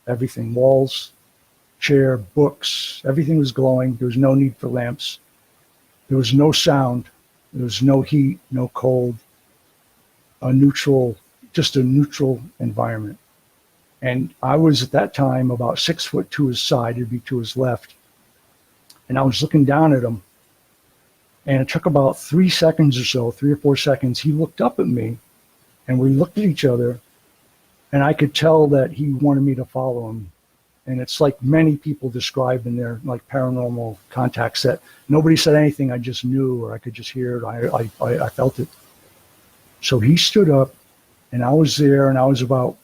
Everything, walls, chair, books, everything was glowing. There was no need for lamps. There was no sound. There was no heat, no cold. Just a neutral environment. And I was at that time about 6 foot to his side, it'd be to his left. And I was looking down at him. And it took about 3 seconds or so, 3 or 4 seconds. He looked up at me, and we looked at each other. And I could tell that he wanted me to follow him. And it's like many people describe in their like paranormal contacts that nobody said anything. I just knew, or I could just hear it. I felt it. So he stood up, and I was there, and I was about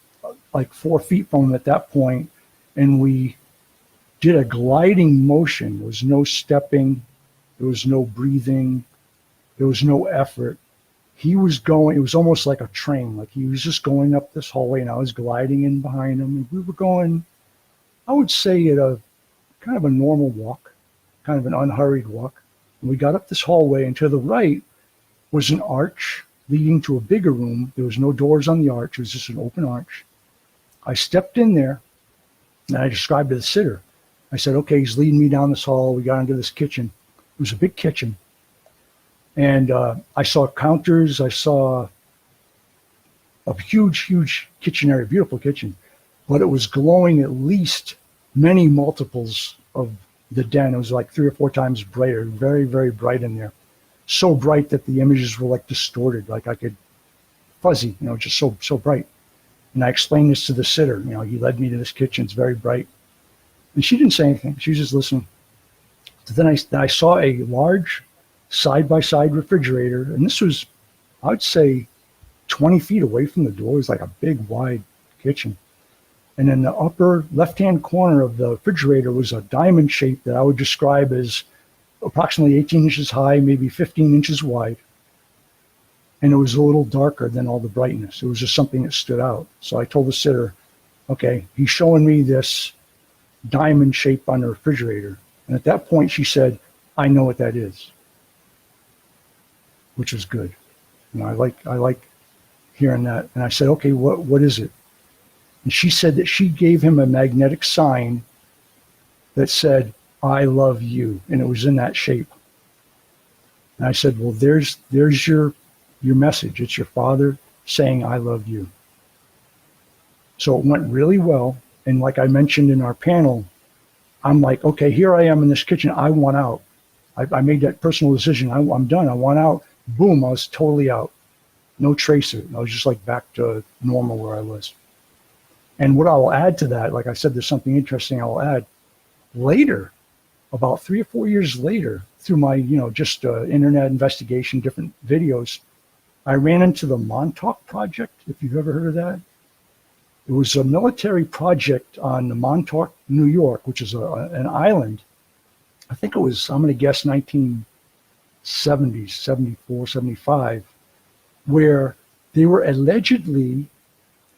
like 4 feet from him at that point. And we did a gliding motion. There was no stepping. There was no breathing. There was no effort. He was going, it was almost like a train. Like he was just going up this hallway, and I was gliding in behind him. And we were going, I would say, at a kind of a normal walk, kind of an unhurried walk. And we got up this hallway, and to the right was an arch leading to a bigger room. There was no doors on the arch. It was just an open arch. I stepped in there, and I described to the sitter. I said, okay, he's leading me down this hall. We got into this kitchen. It was a big kitchen. And I saw counters. I saw a huge, huge kitchen area, beautiful kitchen. But it was glowing at least many multiples of the den. It was like 3 or 4 times brighter, very, very bright in there. So bright that the images were like distorted, like I could, fuzzy, just so bright. And I explained this to the sitter. He led me to this kitchen. It's very bright. And she didn't say anything. She was just listening. So then I saw a large side-by-side refrigerator. And this was, I would say, 20 feet away from the door. It was like a big, wide kitchen. And in the upper left-hand corner of the refrigerator was a diamond shape that I would describe as approximately 18 inches high, maybe 15 inches wide. And it was a little darker than all the brightness. It was just something that stood out. So I told the sitter, okay, he's showing me this diamond shape on the refrigerator. And at that point, she said, I know what that is, which was good. I like hearing that. And I said, okay, what is it? And she said that she gave him a magnetic sign that said, I love you. And it was in that shape. And I said, well, there's your message. It's your father saying, I love you. So it went really well. And like I mentioned in our panel, I'm like, okay, here I am in this kitchen. I want out. I made that personal decision. I'm done. I want out. Boom, I was totally out. No tracer. I was just like back to normal where I was. And what I'll add to that, like I said, there's something interesting I'll add. Later, about 3 or 4 years later, through my, just internet investigation, different videos, I ran into the Montauk Project, if you've ever heard of that. It was a military project on the Montauk, New York, which is an island. I think it was, I'm going to guess 1970s, 74, 75, where they were allegedly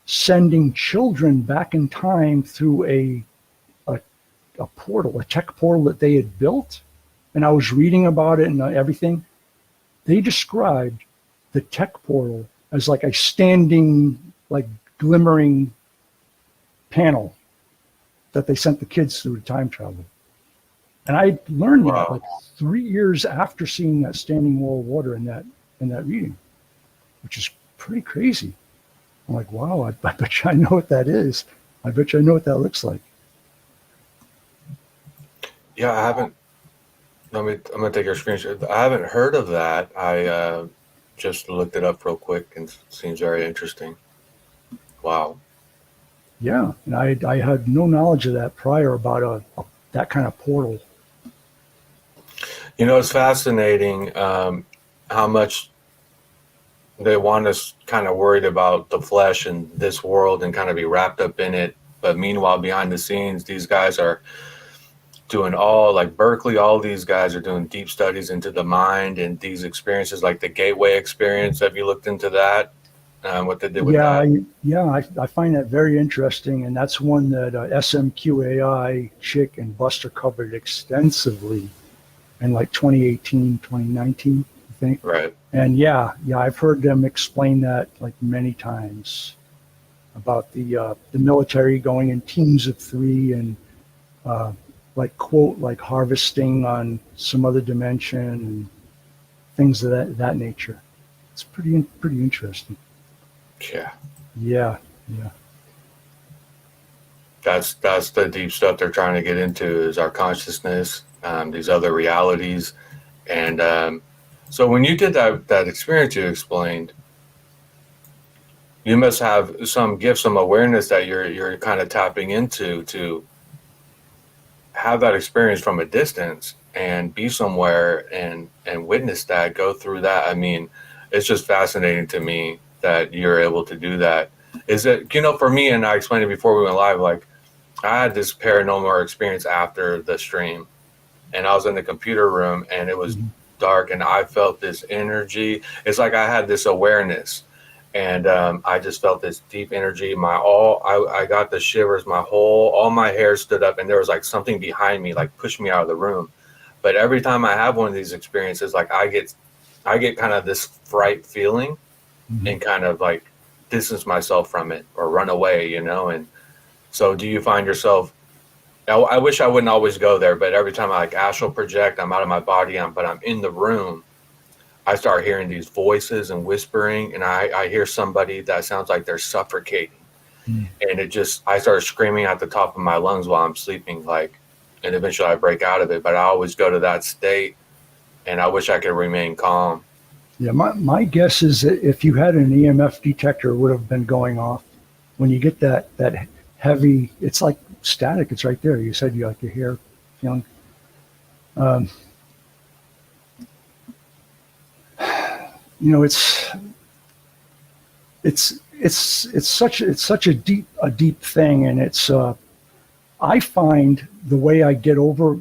sending children back in time through a portal, a tech portal that they had built. And I was reading about it and everything. They described the tech portal as like a standing, like glimmering panel that they sent the kids through to time travel. And I learned that Wow. like 3 years after seeing that standing wall of water in that reading, which is pretty crazy. I'm like, wow, I bet you I know what that is. I bet you I know what that looks like. Yeah, I haven't. I'm gonna take your screenshot. I haven't heard of that. I just looked it up real quick and it seems very interesting. Wow. Yeah, and I had no knowledge of that prior about that kind of portal. You know, it's fascinating how much they want us kind of worried about the flesh and this world and kind of be wrapped up in it. But meanwhile, behind the scenes, these guys are doing all like Berkeley, all these guys are doing deep studies into the mind and these experiences, like the gateway experience. Have you looked into that? What they did with Yeah, that? I find that very interesting, and that's one that SMQAI, Chick, and Buster covered extensively in like 2018, 2019, I think. Right. And yeah, I've heard them explain that like many times about the military going in teams of three and uh, like quote like harvesting on some other dimension and things of that nature. It's pretty interesting. Yeah. Yeah, yeah. That's the deep stuff they're trying to get into is our consciousness, these other realities. And so when you did that experience you explained, you must have some gift, some awareness that you're kind of tapping into to have that experience from a distance and be somewhere and witness that, go through that. I mean, it's just fascinating to me that you're able to do that. Is it, you know, for me, and I explained it before we went live, like I had this paranormal experience after the stream and I was in the computer room and it was Mhm. dark and I felt this energy. It's like I had this awareness and I just felt this deep energy. I got the shivers. All my hair stood up, and there was like something behind me, like pushed me out of the room. But every time I have one of these experiences, like I get kind of this fright feeling, Mhm. and kind of like distance myself from it or run away, you know. And so, do you find yourself? I wish I wouldn't always go there, but every time I like astral project, I'm out of my body, but I'm in the room. I start hearing these voices and whispering, and I hear somebody that sounds like they're suffocating. Mhm. And I started screaming at the top of my lungs while I'm sleeping, like, and eventually I break out of it. But I always go to that state, and I wish I could remain calm. Yeah, my guess is that if you had an EMF detector, it would have been going off. When you get that heavy, it's like static. It's right there. You said you like your hair feeling. Um, you know, it's such a deep thing, and it's I find the way I get over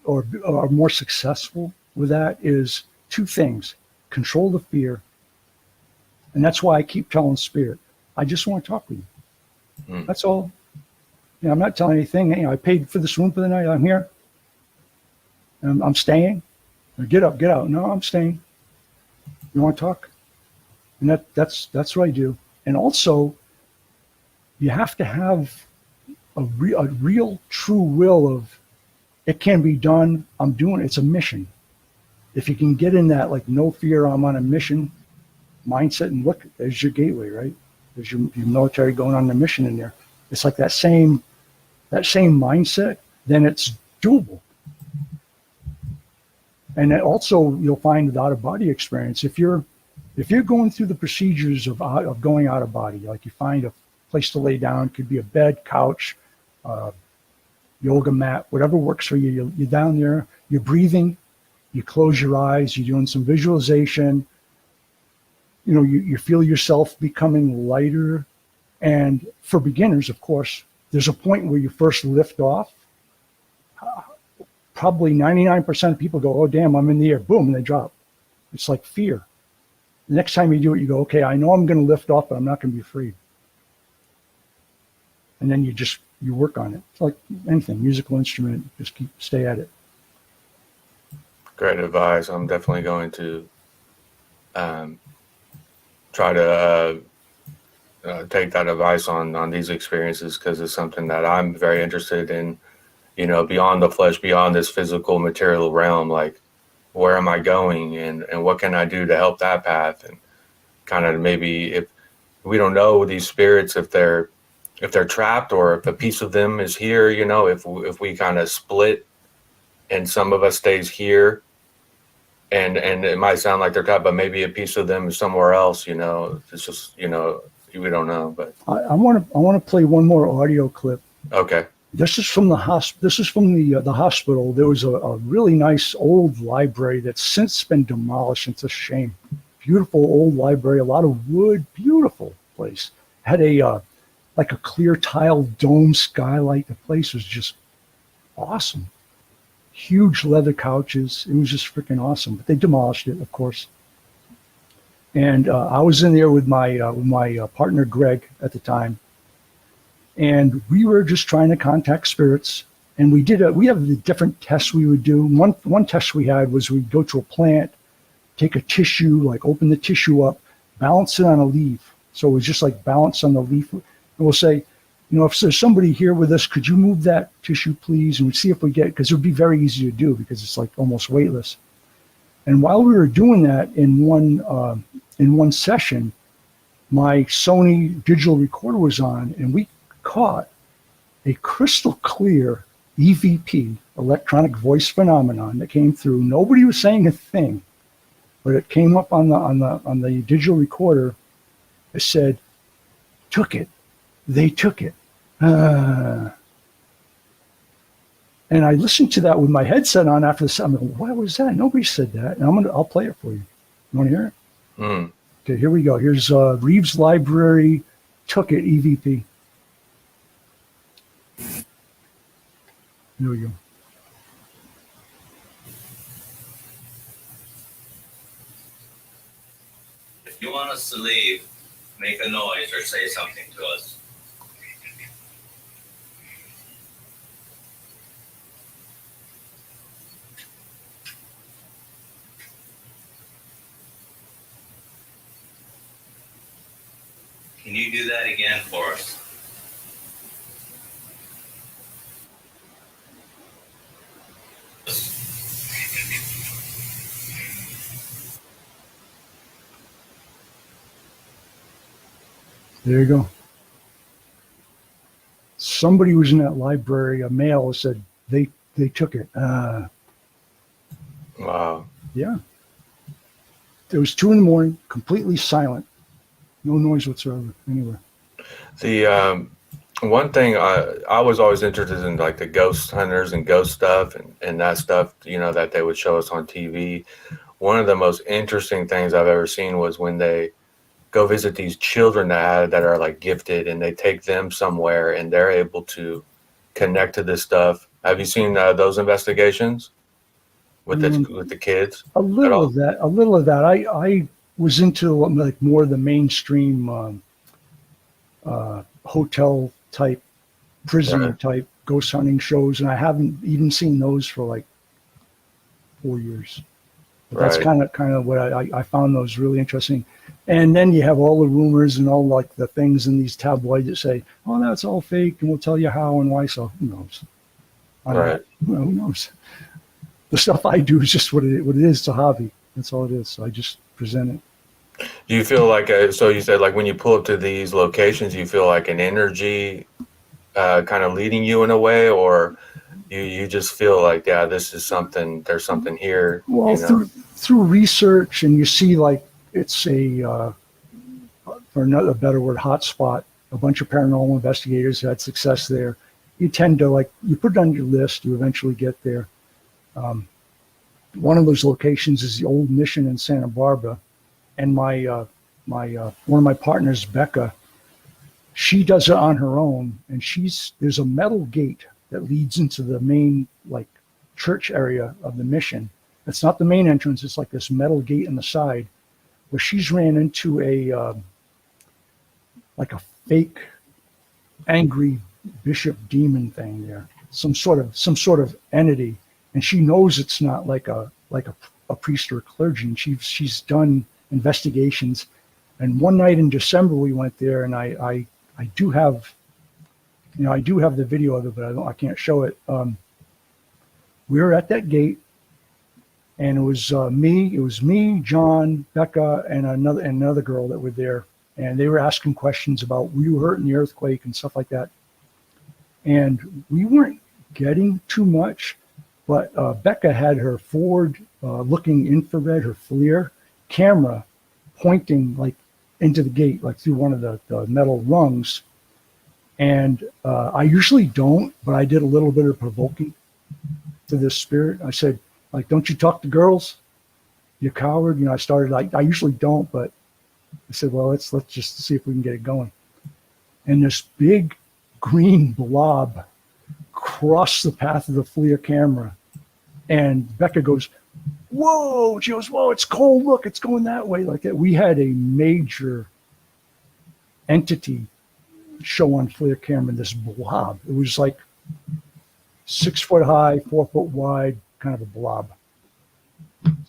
or more successful with that is two things: control the fear, and that's why I keep telling Spirit, I just want to talk with you. Mm. That's all. You know, I'm not telling anything. You know, I paid for this room for the night. I'm here. I'm staying. Get up, get out. No, I'm staying. You want to talk? And that's what I do. And also, you have to have a real, true will of it can be done. I'm doing it. It's a mission. If you can get in that like no fear, I'm on a mission mindset, and look, there's your gateway, right? There's your military going on a mission in there. It's like that same mindset, then it's doable. And then also you'll find with out of body experience, if you're going through the procedures of going out of body, like you find a place to lay down, could be a bed, couch, uh, yoga mat, whatever works for you. You're down there, you're breathing, you close your eyes, you're doing some visualization. You know, you feel yourself becoming lighter. And for beginners, of course, there's a point where you first lift off. Probably 99% of people go, oh, damn, I'm in the air. Boom, and they drop. It's like fear. The next time you do it, you go, okay, I know I'm going to lift off, but I'm not going to be afraid. And then you work on it. It's like anything, musical instrument, just stay at it. Great advice. I'm definitely going to um, try to take that advice on these experiences because it's something that I'm very interested in you know, beyond the flesh, beyond this physical material realm. Like, where am I going, and what can I do to help that path? And kind of maybe, if we don't know these spirits, if they're trapped, or if a piece of them is here, you know, if we kind of split and some of us stays here, and it might sound like they're trapped, but maybe a piece of them is somewhere else, you know. It's just, you know, we don't know. But I want to play one more audio clip. okay. This is from the the hospital. There was a really nice old library that's since been demolished. It's a shame. Beautiful old library, a lot of wood, beautiful place. Had a like a clear tile dome skylight. The place was just awesome. Huge leather couches. It was just freaking awesome. But they demolished it, of course. And I was in there with my partner Greg at the time, and we were just trying to contact spirits. And we have the different tests we would do. One test we had was we'd go to a plant, take a tissue, like open the tissue up, balance it on a leaf. So it was just like balance on the leaf. And we'll say, you know, if there's somebody here with us, could you move that tissue, please? And we'd see if we get, because it would be very easy to do because it's like almost weightless. And while we were doing that in one session, my Sony digital recorder was on, and we caught a crystal clear EVP, electronic voice phenomenon, that came through. Nobody was saying a thing, but it came up on the digital recorder. It said, "Took it. They took it." And I listened to that with my headset on after this. I'm like, "What was that? Nobody said that." And I'll play it for you. You want to hear it? Mm. Okay, here we go. Here's Reeves Library, Took It, EVP. Here we go. If you want us to leave, make a noise or say something to us. Can you do that again for us? There you go. Somebody was in that library, a male, said they took it. Wow. Yeah. It was 2 a.m, completely silent. No noise whatsoever anywhere. The one thing I was always interested in, like the ghost hunters and ghost stuff and that stuff, you know, that they would show us on TV. One of the most interesting things I've ever seen was when they go visit these children that are like gifted, and they take them somewhere and they're able to connect to this stuff. Have you seen those investigations with the kids? A little of that. I was into like more of the mainstream hotel type, prisoner type ghost hunting shows, and I haven't even seen those for like 4 years. But that's kind of what I found those really interesting. And then you have all the rumors and all like the things in these tabloids that say, "Oh, that's all fake," and we'll tell you how and why. So who knows? Who knows? The stuff I do is just what it is. It's a hobby. That's all it is. So I just present it. Do you feel like, so you said like when you pull up to these locations, you feel like an energy kind of leading you in a way, or you just feel like, yeah, this is something, there's something here? Well, you know? through research, and you see like it's a, for another better word, hotspot. A bunch of paranormal investigators had success there. You tend to like, you put it on your list, you eventually get there. One of those locations is the old mission in Santa Barbara. And one of my partners, Becca, she does it on her own, and there's a metal gate that leads into the main like church area of the mission. It's not the main entrance. It's like this metal gate on the side, where she's ran into a like a fake angry bishop demon thing there, some sort of entity, and she knows it's not like a priest or a clergy. And she's done investigations. And one night in December we went there, and I do have the video of it, but I can't show it. we were at that gate, and it was me, John, Becca, and another girl that were there, and they were asking questions about were you hurt in the earthquake and stuff like that, and we weren't getting too much, but Becca had her forward-looking infrared, her FLIR camera, pointing like into the gate, like through one of the metal rungs, and I usually don't, but I did a little bit of provoking to this spirit. I said, like, don't you talk to girls, you coward. I started, like, I usually don't, but I said, well, let's just see if we can get it going. And this big green blob crossed the path of the FLIR camera. And Becca goes, whoa. She goes, whoa, it's cold. Look, it's going that way. Like that. We had a major entity show on FLIR camera, this blob. It was like 6 foot high, 4 foot wide, kind of a blob.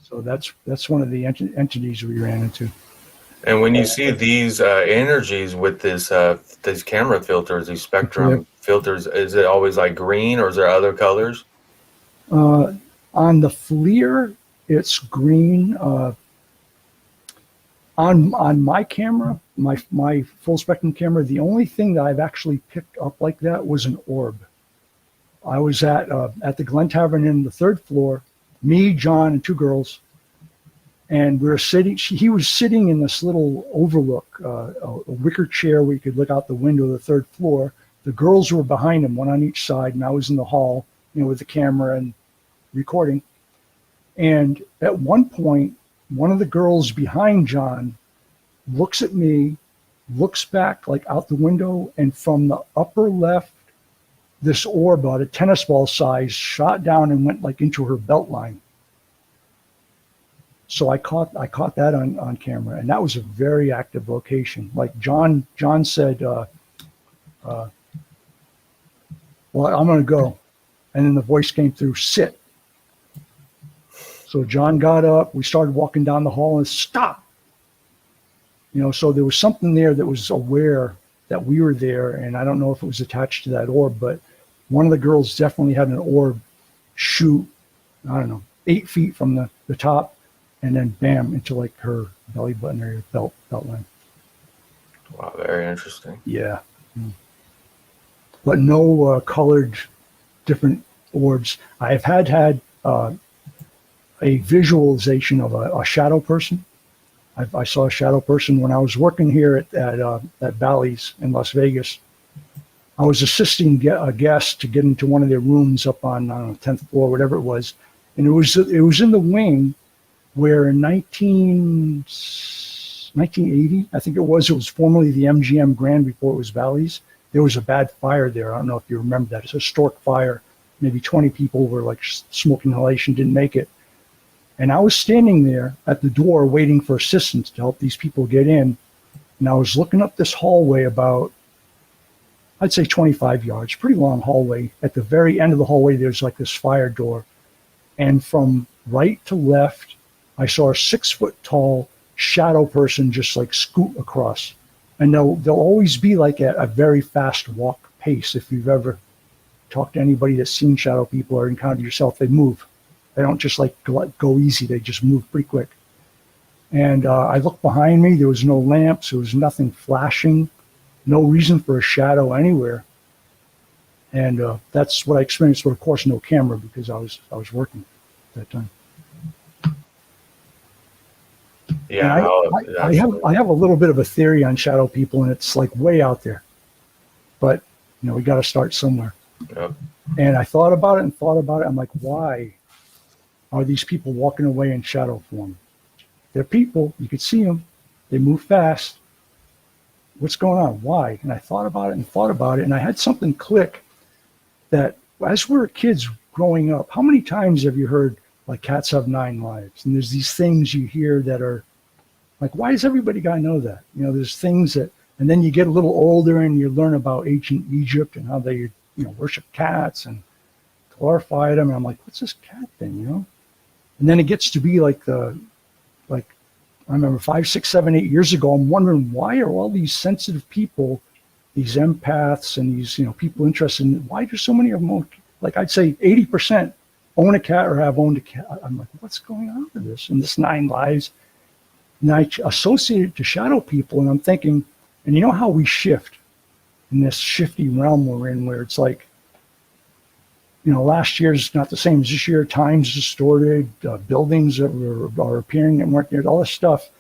So that's one of the entities we ran into. And when you see these energies with these camera filters, these spectrum filters, is it always like green, or is there other colors? On the FLIR, it's green. On my camera, my full spectrum camera, the only thing that I've actually picked up like that was an orb. I was at the Glen Tavern in the 3rd floor, me, John, and 2 girls, and we were sitting. He was sitting in this little overlook, a wicker chair where you could look out the window of the 3rd floor. The girls were behind him, one on each side, and I was in the hall, with the camera and recording. And at one point, one of the girls behind John looks at me, looks back like out the window, and from the upper left, this orb about a tennis ball size shot down and went like into her belt line. So I caught that on camera, and that was a very active location. Like John said, well, I'm going to go. And then the voice came through, sit. So John got up, we started walking down the hall and stop. So there was something there that was aware that we were there, and I don't know if it was attached to that orb, but one of the girls definitely had an orb shoot, 8 feet from the top, and then bam, into like her belly button or belt line. Wow, very interesting. Yeah. But no colored different orbs. I've had a visualization of a shadow person. I saw a shadow person when I was working here at Bally's in Las Vegas. I was assisting a guest to get into one of their rooms up on 10th floor, whatever it was, and it was in the wing where in 1980, I think it was formerly the MGM Grand before it was Bally's. There was a bad fire there. I don't know if you remember that. It's a historic fire. Maybe 20 people were like smoke inhalation, didn't make it. And I was standing there at the door waiting for assistance to help these people get in. And I was looking up this hallway about, I'd say 25 yards, pretty long hallway. At the very end of the hallway, there's like this fire door. And from right to left, I saw a 6 foot tall shadow person just like scoot across. And they'll always be like at a very fast walk pace. If you've ever talked to anybody that's seen shadow people or encountered yourself, they move. They don't just like go easy. They just move pretty quick. And I looked behind me. There was no lamps. There was nothing flashing. No reason for a shadow anywhere. And that's what I experienced. But of course, no camera because I was working at that time. Yeah, I have a little bit of a theory on shadow people, and it's like way out there. But we got to start somewhere. Yep. And I thought about it. I'm like, why are these people walking away in shadow form? They're people. You could see them. They move fast. What's going on? Why? And I thought about it, and I had something click that as we were kids growing up, how many times have you heard like cats have 9 lives? And there's these things you hear that are like, why does everybody got to know that? There's things that, and then you get a little older and you learn about ancient Egypt and how they, worship cats and glorified them. And I'm like, what's this cat thing, And then it gets to be like I remember 5, 6, 7, 8 years ago, I'm wondering why are all these sensitive people, these empaths and these, people interested in, why do so many of them, like I'd say 80% own a cat or have owned a cat. I'm like, what's going on with this? And this 9 lives. And I associate it to shadow people, and I'm thinking, and you know how we shift in this shifty realm we're in, where it's like, last year's not the same as this year. Time's distorted. Buildings that are appearing that weren't there. All this stuff.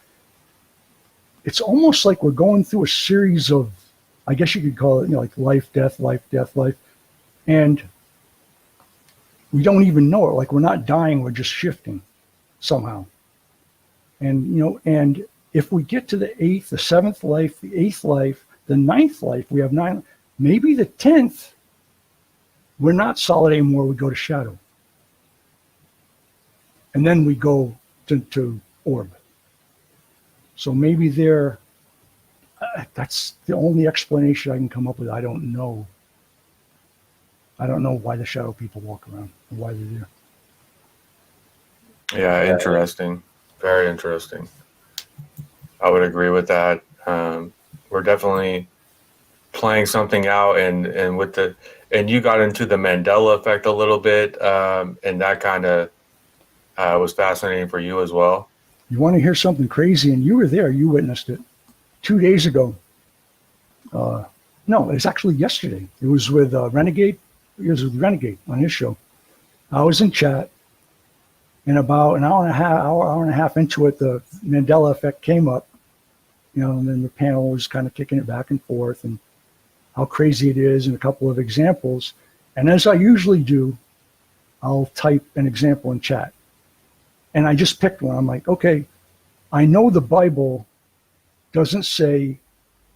It's almost like we're going through a series of, I guess you could call it, like life, death, life, death, life, and we don't even know it. Like we're not dying, we're just shifting somehow. And and if we get to the 8th, the 7th life, the 8th life, the 9th life, we have 9. Maybe the 10th, we're not solid anymore. We go to shadow, and then we go to orb. So maybe that's the only explanation I can come up with. I don't know. I don't know why the shadow people walk around and why they're there. Yeah, interesting. Very interesting. I would agree with that. We're definitely playing something out, and you got into the Mandela effect a little bit, and that kind of was fascinating for you as well. You want to hear something crazy, and you were there. You witnessed it 2 days ago. No, it was actually yesterday. It was with Renegade. It was with Renegade on his show. I was in chat, and about an hour and a half into it, the Mandela effect came up. And then the panel was kind of kicking it back and forth, and how crazy it is, and a couple of examples. And as I usually do, I'll type an example in chat. And I just picked one. I'm like, okay, I know the Bible doesn't say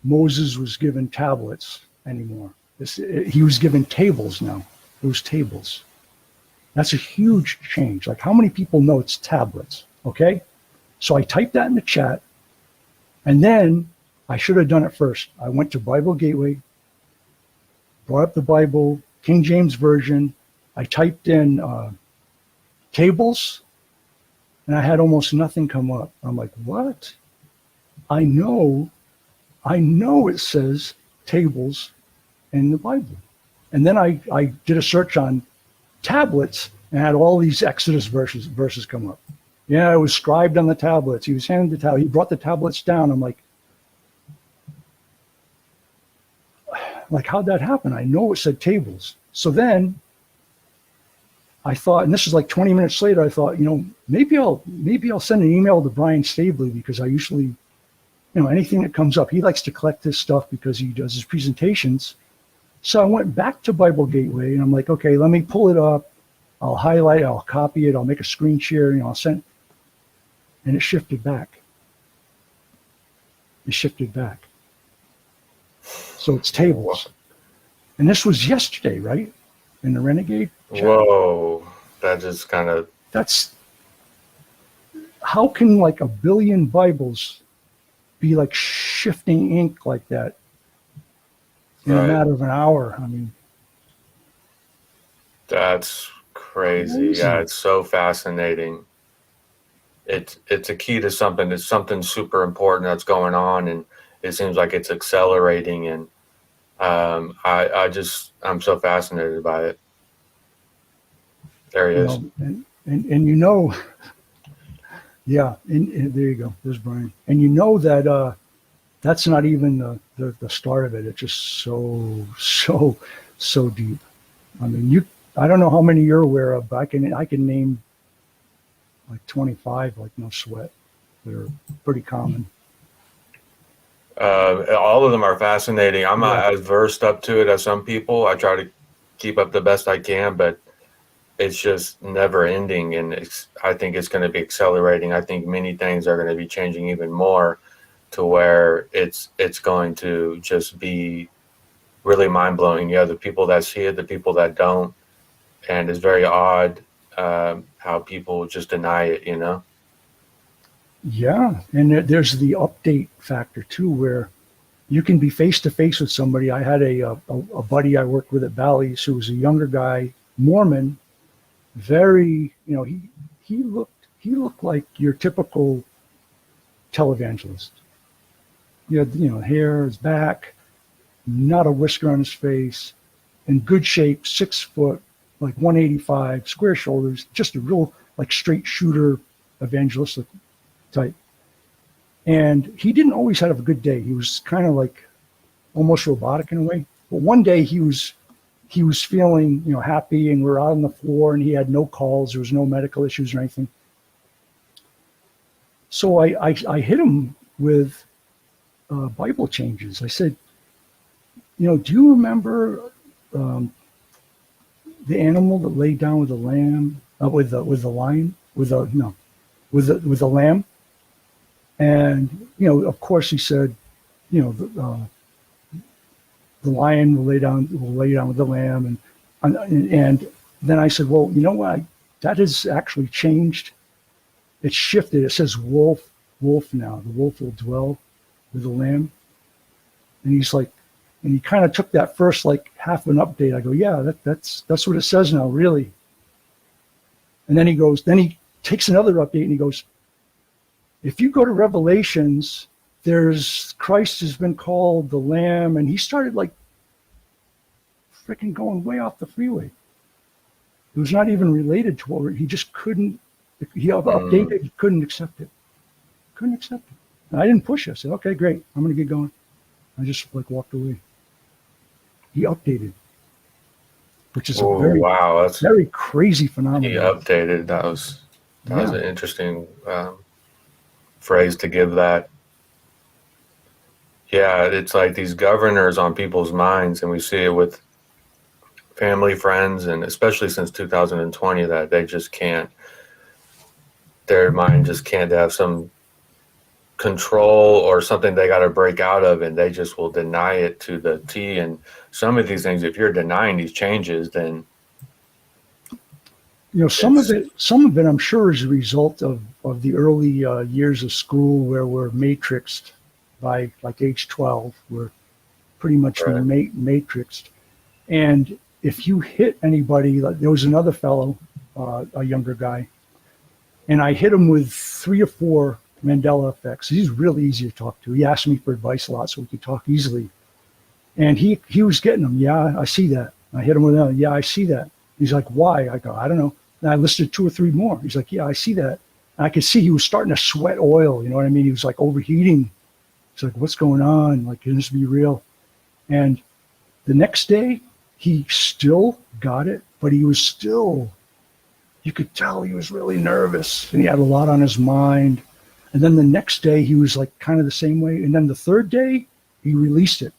Moses was given tablets anymore. He was given tables now. Those tables. That's a huge change. Like, how many people know it's tablets? Okay? So I typed that in the chat, and then I should have done it first. I went to Bible Gateway, brought up the Bible, King James Version. I typed in tables, and I had almost nothing come up. I'm like, what? I know it says tables in the Bible. And then I did a search on tablets and had all these Exodus verses come up. Yeah, it was scribed on the tablets. He was handed the tablet. He brought the tablets down. I'm like, how'd that happen? I know it said tables. So then I thought, and this is like 20 minutes later, I thought, maybe I'll send an email to Brian Stabley, because I usually, anything that comes up, he likes to collect this stuff because he does his presentations. So I went back to Bible Gateway, and I'm like, okay, let me pull it up. I'll highlight it, I'll copy it, I'll make a screen share, I'll send, and it shifted back. So it's tables. And this was yesterday, right? In the Renegade chat. Whoa, that just kind of... That's... How can like a billion Bibles be like shifting ink like that in a matter of an hour? I mean... That's crazy. Yeah, it's so fascinating. It's a key to something. It's something super important that's going on, and it seems like it's accelerating, and I'm so fascinated by it. There he is. And yeah, and there you go. There's Brian. And that that's not even the start of it. It's just so deep. I mean, I don't know how many you're aware of, but I can name like 25, like no sweat. They're pretty common. All of them are fascinating. I'm not as versed up to it as some people. I try to keep up the best I can, but it's just never ending, and I think it's going to be accelerating. I think many things are going to be changing even more, to where it's going to just be really mind-blowing. You have the people that see it, the people that don't, and it's very odd how people just deny it, Yeah, and there's the update factor too, where you can be face to face with somebody. I had a buddy I worked with at Bally's who was a younger guy, Mormon, very, he looked like your typical televangelist. He had, hair, his back, not a whisker on his face, in good shape, 6 foot, like 185, square shoulders, just a real like straight shooter, evangelistic type. And he didn't always have a good day. He was kind of like almost robotic in a way. But one day he was feeling, happy, and we're out on the floor, and he had no calls. There was no medical issues or anything. So I hit him with Bible changes. I said, do you remember the animal that laid down with the lamb, with the lion, with the lamb? And of course he said, the lion will lay down with the lamb, and then I said, well, you know what? That has actually changed. It's shifted. It says wolf now. The wolf will dwell with the lamb. And he's like, and he kind of took that first like half an update. I go, yeah, that's what it says now, really. And then he takes another update and he goes, if you go to Revelations, there's Christ has been called the Lamb, and he started like freaking going way off the freeway. It was not even related to what he just couldn't. He updated. He couldn't accept it. Couldn't accept it. And I didn't push it. I said, okay, great. I'm going to get going. I just like walked away. He updated, which is a very crazy phenomenon. He updated. That was an interesting phrase to give that. Yeah, it's like these governors on people's minds, and we see it with family, friends, and especially since 2020 that they just can't. Their mind just can't have some control or something they got to break out of, and they just will deny it to the T. And some of these things, if you're denying these changes, then some of it I'm sure is a result of the early years of school where we're matrixed by like age 12. We're pretty much matrixed, and if you hit anybody, like there was another fellow, a younger guy, and I hit him with 3 or 4 Mandela effects. He's really easy to talk to. He asked me for advice a lot, so we could talk easily. And he was getting them. Yeah, I see that. I hit him with that. Yeah, I see that. He's like, why? I go, I don't know. And I listed 2 or 3 more. He's like, yeah, I see that. And I could see he was starting to sweat oil. You know what I mean? He was like overheating. He's like, what's going on? Like, can this be real? And the next day, he still got it, but he was still, you could tell he was really nervous, and he had a lot on his mind. And then the next day, he was like kind of the same way. And then the third day, he released it.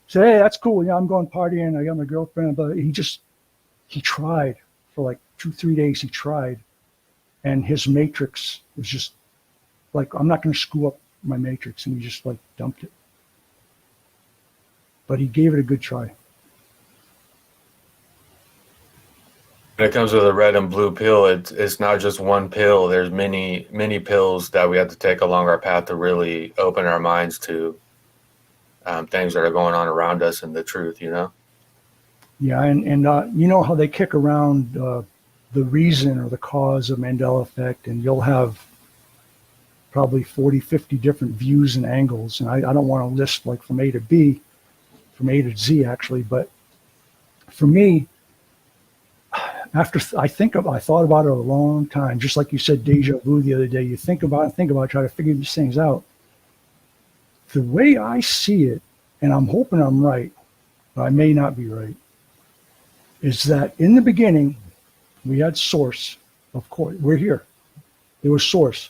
He said, hey, that's cool. Yeah, I'm going partying. I got my girlfriend. But he tried for like 2-3 days. He tried. And his matrix was just like, I'm not going to screw up my matrix. And he just like dumped it. But he gave it a good try. when it comes to the red and blue pill, it's not just one pill. There's many pills that we have to take along our path to really open our minds to things that are going on around us and the truth, you know? Yeah, and you know how they kick around the reason or the cause of Mandela effect, and you'll have probably 40, 50 different views and angles. And I don't want to list like from A to B, from A to Z actually, but for me, after I thought about it a long time, just like you said, deja vu the other day. You think about it, try to figure these things out. The way I see it, and I'm hoping I'm right, but I may not be right, is that in the beginning, we had source. Of course, we're here. There was source.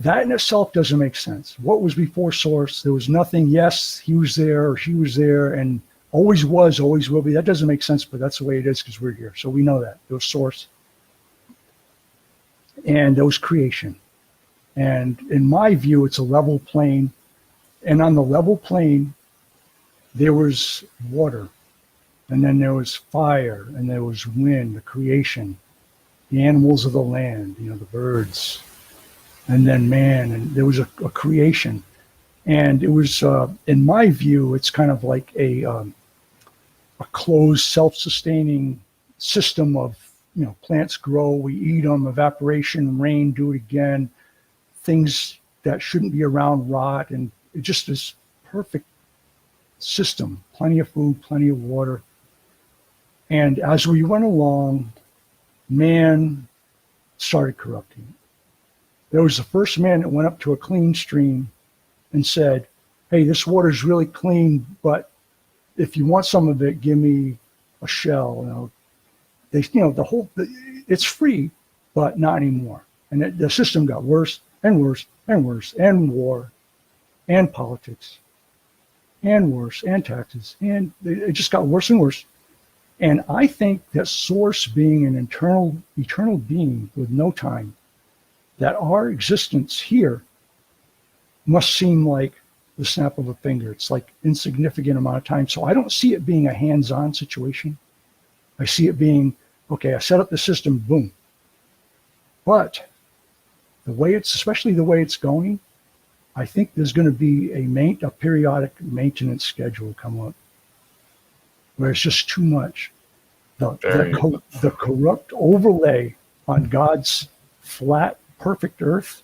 That in itself doesn't make sense. What was before source? There was nothing. Yes, he was there or she was there, and always was, always will be. That doesn't make sense, but that's the way it is because we're here. So we know that. There was source. And there was creation. And in my view, it's a level plane. And on the level plane, there was water. And then there was fire. And there was wind, the creation. The animals of the land, you know, the birds. And then man. And there was a creation. And it was, in my view, it's kind of like a closed, self-sustaining system of, you know, plants grow, we eat them, evaporation, rain, do it again. Things that shouldn't be around rot, and it just is perfect system. Plenty of food, plenty of water. And as we went along, man started corrupting. There was the first man that went up to a clean stream and said, hey, this water's really clean, but if you want some of it, give me a shell. It's free, but not anymore. And the system got worse and worse and worse, and war and politics and worse and taxes. And it just got worse and worse. And I think that Source, being an eternal being with no time, that our existence here must seem like the snap of a finger. It's like insignificant amount of time. So I don't see it being a hands-on situation. I see it being, okay, I set up the system, boom. But especially the way it's going, I think there's going to be a periodic maintenance schedule come up where it's just too much. The corrupt overlay on God's flat, perfect earth,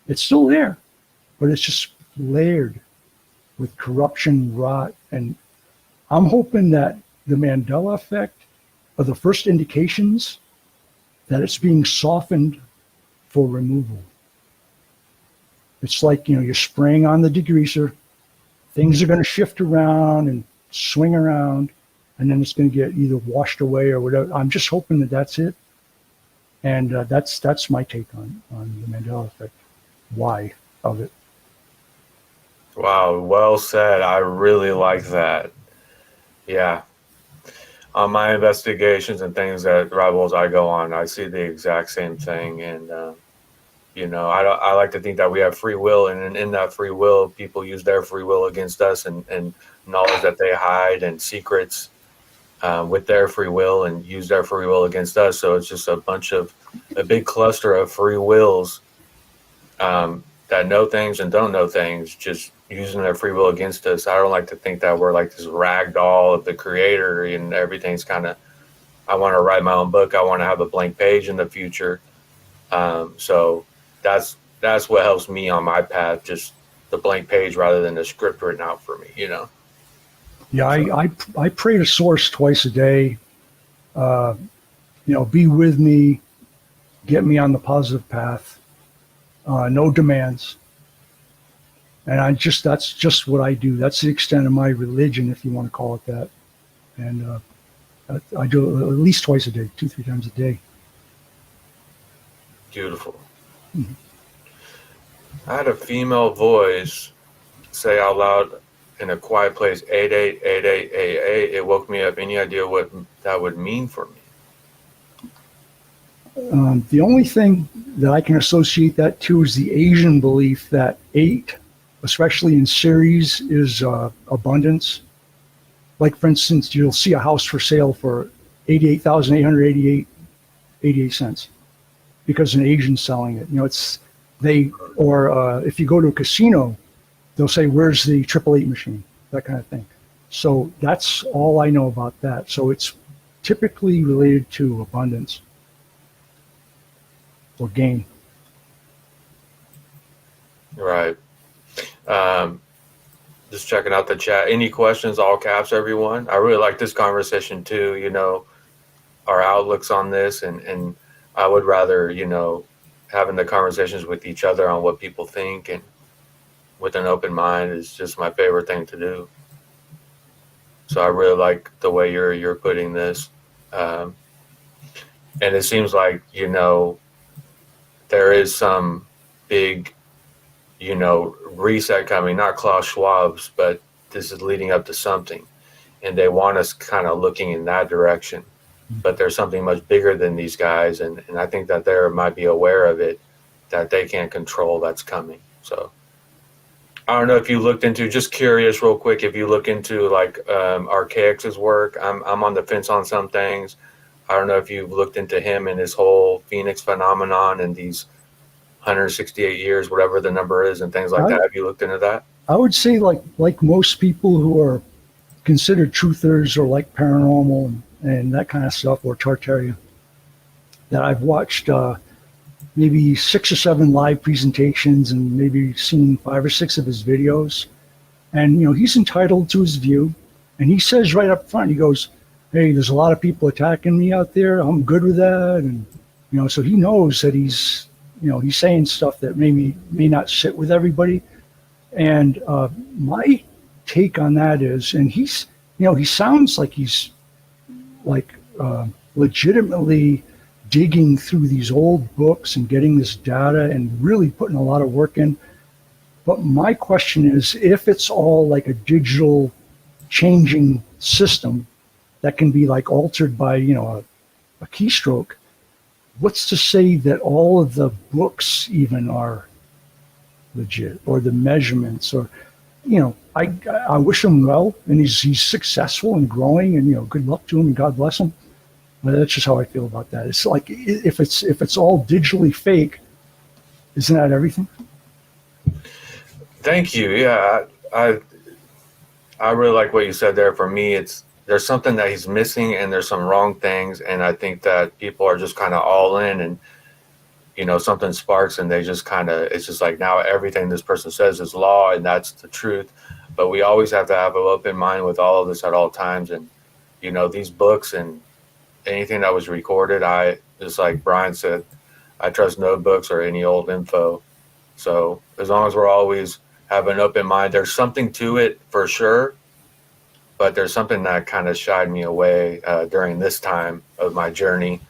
it's still there, but it's just layered with corruption, rot, and I'm hoping that the Mandela effect are the first indications that it's being softened for removal. It's like, you're spraying on the degreaser, things are going to shift around and swing around, and then it's going to get either washed away or whatever. I'm just hoping that that's it. And that's my take on the Mandela effect. Why of it? Wow, well said. I really like that. Yeah. On my investigations and things that Rivals I go on, I see the exact same thing. And, I like to think that we have free will. And in that free will, people use their free will against us and knowledge that they hide and secrets with their free will and use their free will against us. So it's just a big cluster of free wills that know things and don't know things, just using their free will against us. I don't like to think that we're like this rag doll of the creator and everything's kind of, I want to write my own book. I want to have a blank page in the future. So that's what helps me on my path, just the blank page rather than the script written out for me, Yeah, I pray to Source twice a day. Be with me, get me on the positive path. No demands. And that's just what I do. That's the extent of my religion, if you want to call it that. And I do it at least twice a day, 2-3 times a day. Beautiful. Mm-hmm. I had a female voice say out loud in a quiet place, 888888. It woke me up. Any idea what that would mean for me? The only thing that I can associate that to is the Asian belief that 8, especially in series, is abundance. Like, for instance, you'll see a house for sale for $88,888.88 because an Asian's selling it. If you go to a casino, they'll say, "Where's the 888 machine?" That kind of thing. So that's all I know about that. So it's typically related to abundance or gain. Right. Just checking out the chat. Any questions? All caps, everyone. I really like this conversation too. Our outlooks on this, and I would rather, having the conversations with each other on what people think and with an open mind is just my favorite thing to do. So I really like the way you're putting this, and it seems like there is some big reset coming, not Klaus Schwab's, but this is leading up to something, and they want us kind of looking in that direction. But there's something much bigger than these guys, and I think that they might be aware of it, that they can't control that's coming. So I don't know if you looked into, just curious real quick, if you look into like Archaix's work. I'm on the fence on some things. I don't know if you've looked into him and his whole Phoenix phenomenon and these 168 years, whatever the number is, and things like that. Have you looked into that? I would say like most people who are considered truthers or like paranormal and that kind of stuff, or Tartaria, that I've watched maybe 6 or 7 live presentations and maybe seen 5 or 6 of his videos. And, he's entitled to his view. And he says right up front, he goes, hey, there's a lot of people attacking me out there. I'm good with that. And, so he knows that he's saying stuff that may not sit with everybody. And my take on that is, and he sounds like he's like legitimately digging through these old books and getting this data and really putting a lot of work in. But my question is, if it's all like a digital changing system that can be like altered by, a keystroke, what's to say that all of the books even are legit, or the measurements, or, I wish him well, and he's successful and growing, and, good luck to him and God bless him. But that's just how I feel about that. It's like, if it's all digitally fake, isn't that everything? Thank you. Yeah, I really like what you said there. For me, there's something that he's missing, and there's some wrong things, and I think that people are just kind of all in, and something sparks, and they just it's just like, now everything this person says is law, and that's the truth. But we always have to have an open mind with all of this at all times, and these books and anything that was recorded, just like Brian said, I trust no books or any old info. So as long as we're always have an open mind, there's something to it for sure, but there's something that kind of shied me away during this time of my journey.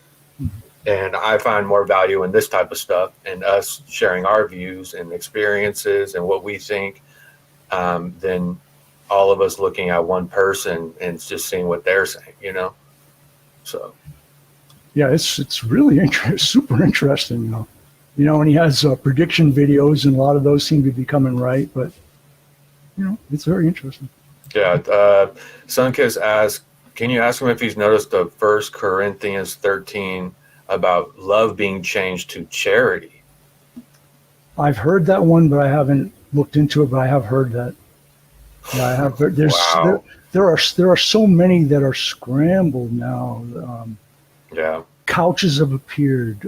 And I find more value in this type of stuff, and us sharing our views and experiences and what we think, than all of us looking at one person and just seeing what they're saying, So. Yeah, it's really super interesting, and he has prediction videos, and a lot of those seem to be coming right, but it's very interesting. Yeah, Sunkiss asked, can you ask him if he's noticed the 1 Corinthians 13 about love being changed to charity? I've heard that one, but I haven't looked into it, but I have heard that. Yeah, I have. Wow. There are so many that are scrambled now. Yeah. Couches have appeared.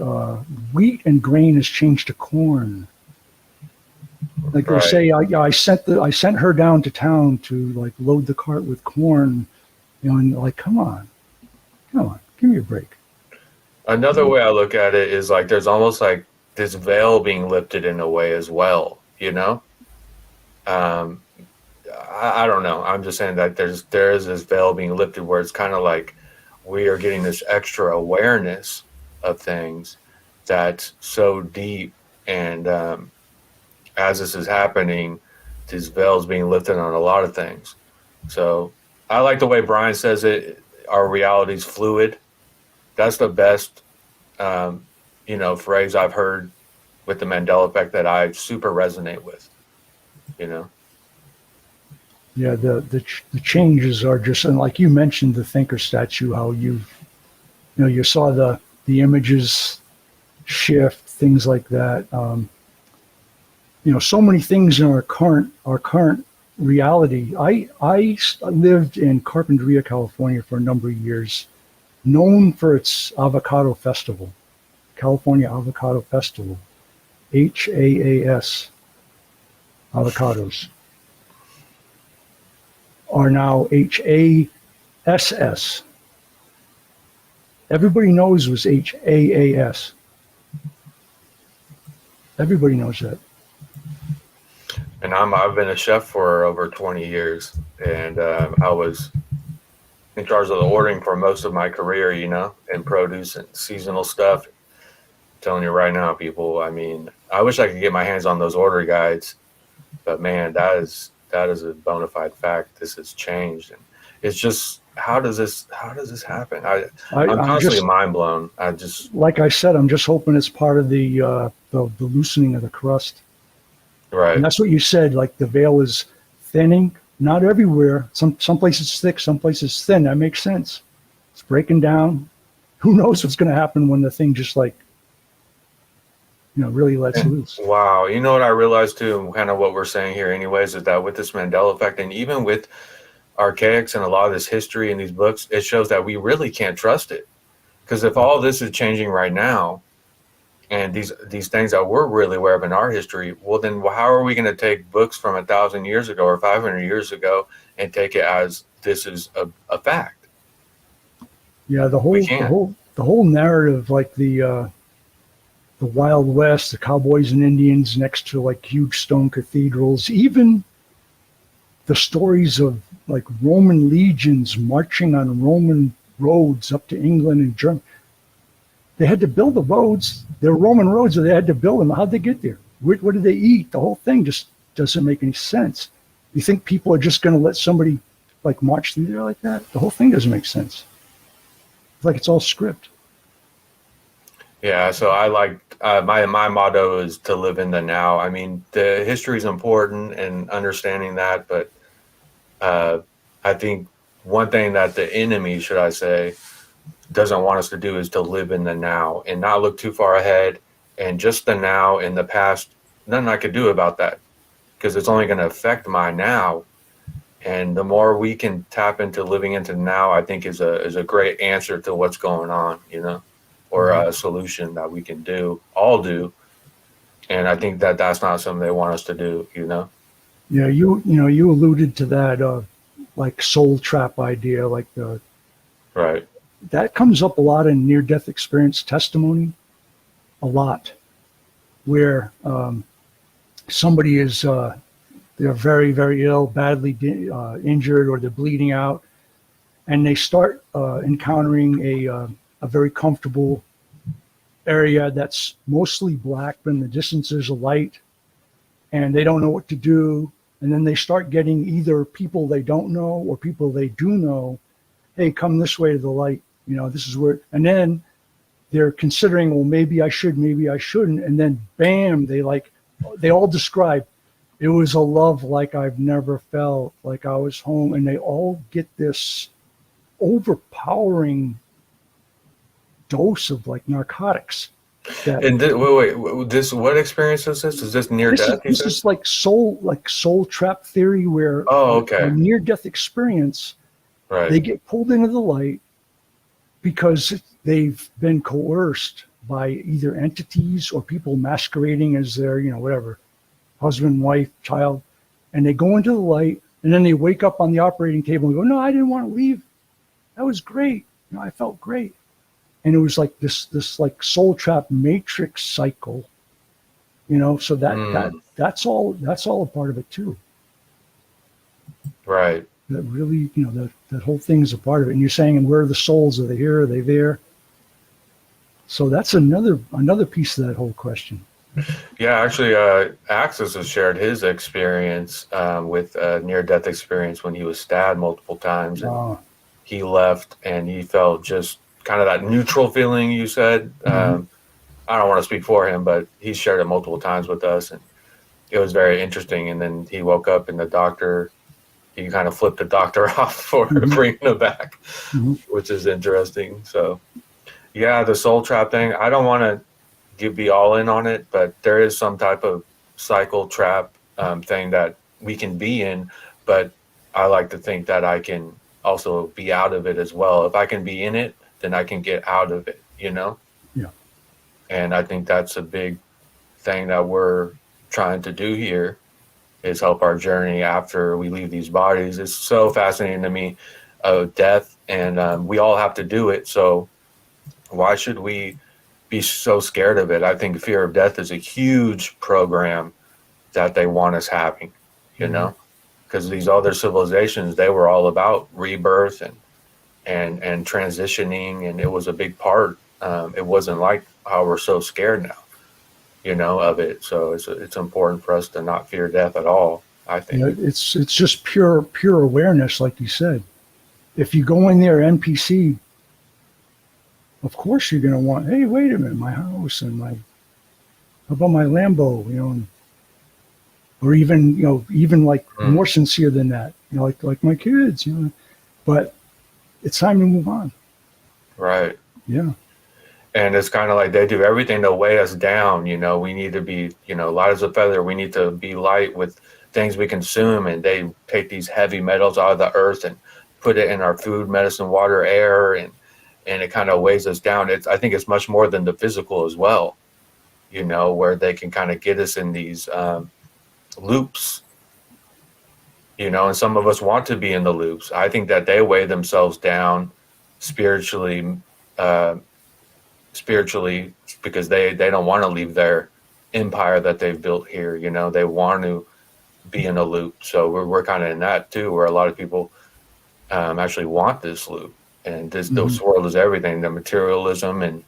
Wheat and grain has changed to corn. Like they say, I sent her down to town to like load the cart with corn, and like, come on, give me a break. Another way I look at it is like there's almost like this veil being lifted in a way as well, I don't know. I'm just saying that there is this veil being lifted where it's kind of like we are getting this extra awareness of things that's so deep, and as this is happening, these veils being lifted on a lot of things. So I like the way Brian says it. Our reality's fluid. That's the best, phrase I've heard with the Mandela effect that I super resonate with. Yeah, the changes are just, and like you mentioned, the thinker statue, how you saw the images shift, things like that. So many things in our current reality. I lived in Carpinteria, California for a number of years, known for its avocado festival, California Avocado Festival, HAAS, avocados, are now HASS. Everybody knows it was HAAS. Everybody knows that. And I've been a chef for over 20 years, and I was in charge of the ordering for most of my career, and produce and seasonal stuff. I'm telling you right now, people, I mean, I wish I could get my hands on those order guides, but man, that is a bona fide fact. This has changed, and it's just, how does this happen? I'm constantly mind blown. Like I said, I'm just hoping it's part of the loosening of the crust. Right. And that's what you said, like the veil is thinning, not everywhere. Some places thick, some places thin. That makes sense. It's breaking down. Who knows what's going to happen when the thing just like, really lets loose. Wow. You know what I realized too, and kind of what we're saying here anyways, is that with this Mandela effect, and even with archaics and a lot of this history in these books, it shows that we really can't trust it. Because if all this is changing right now, and these things that we're really aware of in our history, well, then how are we going to take books from 1,000 years ago or 500 years ago and take it as this is a fact? Yeah, the We whole can't. the whole narrative, like the Wild West, the cowboys and Indians next to like huge stone cathedrals, even the stories of like Roman legions marching on Roman roads up to England and Germany. They had to build the roads. They're Roman roads, so they had to build them. How'd they get there? What did they eat? The whole thing just doesn't make any sense. You think people are just going to let somebody like march through there like that? The whole thing doesn't make sense. It's like it's all script. Yeah, so I like my motto is to live in the now. I mean, the history is important and understanding that, but uh, I think one thing that the enemy, should I say, doesn't want us to do is to live in the now and not look too far ahead. And just the now and the past, nothing I could do about that because it's only going to affect my now. And the more we can tap into living into now, I think is a great answer to what's going on, or a solution that we can all do. And I think that that's not something they want us to do. Yeah, you alluded to that like soul trap idea, like the Right. that comes up a lot in near death experience testimony, a lot, where somebody is they're very very ill, badly injured, or they're bleeding out, and they start encountering a very comfortable area that's mostly black, but in the distance there's a light, and they don't know what to do. And then they start getting either people they don't know or people they do know. Hey, come this way to the light. This is where. And then they're considering, well, maybe I should, maybe I shouldn't. And then, bam, they all describe, it was a love like I've never felt, like I was home. And they all get this overpowering dose of like narcotics. And wait, this what experience is this? Is this near death? This is like soul trap theory, where Oh, okay. near death experience, Right. they get pulled into the light because they've been coerced by either entities or people masquerading as their, whatever, husband, wife, child, and they go into the light, and then they wake up on the operating table and go, "No, I didn't want to leave. That was great. I felt great." And it was like this like soul trap matrix cycle, so that's all a part of it too. Right. That really, that whole thing is a part of it. And you're saying, and where are the souls? Are they here? Are they there? So that's another piece of that whole question. Yeah, actually, Axis has shared his experience with near-death experience when he was stabbed multiple times, and he left, and he felt just kind of that neutral feeling you said. I don't want to speak for him, but he shared it multiple times with us, and it was very interesting. And then he woke up, and he kind of flipped the doctor off for bringing him back, which is interesting. So, yeah, the soul trap thing, I don't want to be all in on it, but there is some type of cycle trap thing that we can be in, but I like to think that I can also be out of it as well. If I can be in it, then I can get out of it, Yeah. And I think that's a big thing that we're trying to do here, is help our journey after we leave these bodies. It's so fascinating to me, death, and we all have to do it. So why should we be so scared of it? I think fear of death is a huge program that they want us having, because these other civilizations, they were all about rebirth and transitioning, and it was a big part. It wasn't like how we're so scared now, of it. So it's important for us to not fear death at all, I think. It's just pure awareness, like you said. If you go in there NPC, of course you're going to want, hey, wait a minute, my house and how about my Lambo, or even like more sincere than that, like my kids, but it's time to move on. Right. Yeah. And it's kind of like they do everything to weigh us down. We need to be, light as a feather. We need to be light with things we consume. And they take these heavy metals out of the earth and put it in our food, medicine, water, air, and it kind of weighs us down. I think it's much more than the physical as well, where they can kind of get us in these loops, and some of us want to be in the loops. I think that they weigh themselves down spiritually, uh, spiritually, because they don't want to leave their empire that they've built here. You know, they want to be in a loop. So we're kind of in that too, where a lot of people actually want this loop. And this world is everything, the materialism and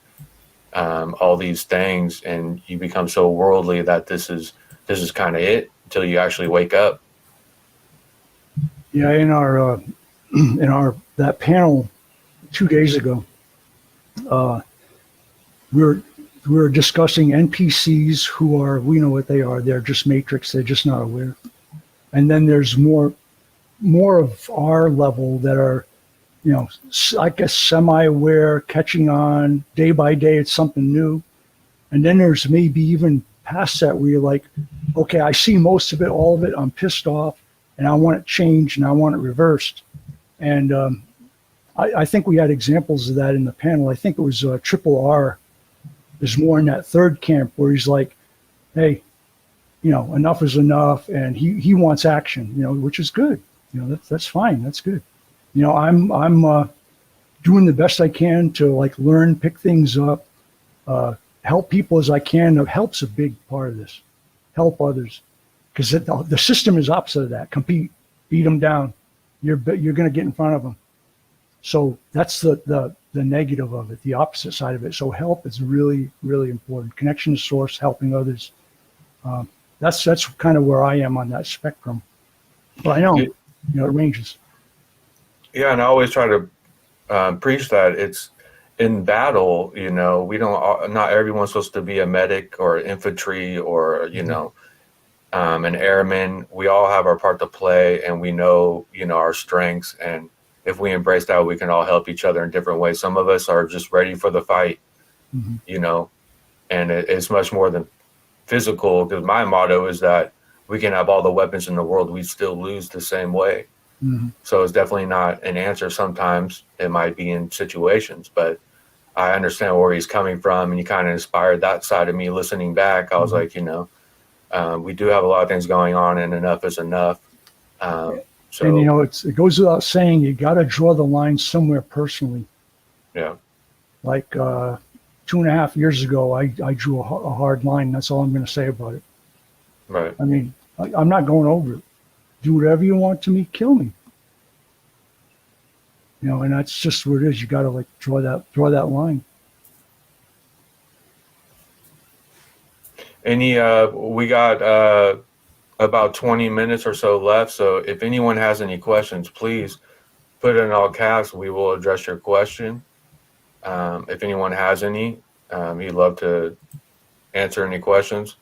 all these things, and you become so worldly that this is kind of it until you actually wake up. Yeah, in our that panel 2 days ago, we were discussing NPCs who are, we know what they are. They're just matrix. They're just not aware. And then there's more of our level that are, you know, I guess semi-aware, catching on day by day. It's something new. And then there's maybe even past that where you're like, okay, I see most of it, all of it. I'm pissed off, and I want it changed, and I want it reversed. And I think we had examples of that in the panel. I think it was Triple R is more in that third camp where he's like, hey, you know, enough is enough, and he wants action, you know, which is good. You know, that's fine. That's good. You know, I'm doing the best I can to like learn, pick things up, help people as I can. Help's a big part of this. Help others, because the system is opposite of that. Compete, beat them down. You're going to get in front of them. So that's the negative of it, the opposite side of it. So help is really, really important. Connection to source, helping others. That's kind of where I am on that spectrum. But I know, you know, it ranges. Yeah, and I always try to preach that it's in battle. You know, we don't. Not everyone's supposed to be a medic or infantry or you know, an airman. We all have our part to play, and we know our strengths. And if we embrace that, we can all help each other in different ways. Some of us are just ready for the fight, you know, and it's much more than physical. Because my motto is that we can have all the weapons in the world, we still lose the same way. So it's definitely not an answer. Sometimes it might be in situations, but I understand where he's coming from, and he kind of inspired that side of me listening back. I was like, you know, we do have a lot of things going on, and enough is enough. So, and you know, it goes without saying, you got to draw the line somewhere personally. Yeah. Like 2.5 years ago, I drew a hard line. That's all I'm going to say about it. Right. I mean, I'm not going over it. Do whatever you want to me, kill me. You know, and that's just what it is. You got to like draw that line. We got about 20 minutes or so left. So if anyone has any questions, please put it in all caps. We will address your question. If anyone has any, he'd love to answer any questions.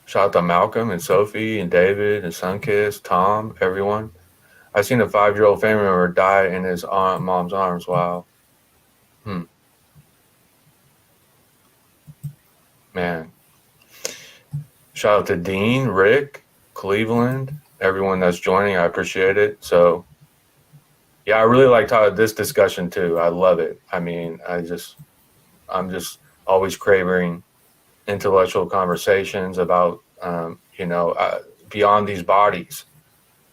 Shout out to Malcolm and Sophie and David and Sunkiss, Tom, everyone. I seen a 5-year-old family member die in his mom's arms. Wow. Man. Shout out to Dean, Rick, Cleveland, everyone that's joining. I appreciate it. So, yeah, I really like this discussion too. I love it. I mean, I'm just always craving intellectual conversations about, beyond these bodies,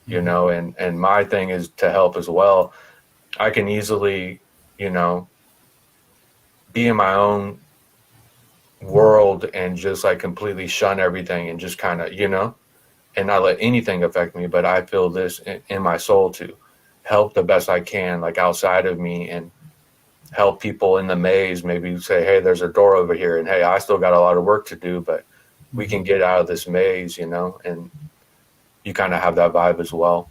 you know, and my thing is to help as well. I can easily, you know, be in my own world and just like completely shun everything and just kind of, you know, and not let anything affect me. But I feel this in my soul to help the best I can, like outside of me, and help people in the maze, maybe say, hey, there's a door over here, and hey, I still got a lot of work to do, but we can get out of this maze, you know, and you kind of have that vibe as well.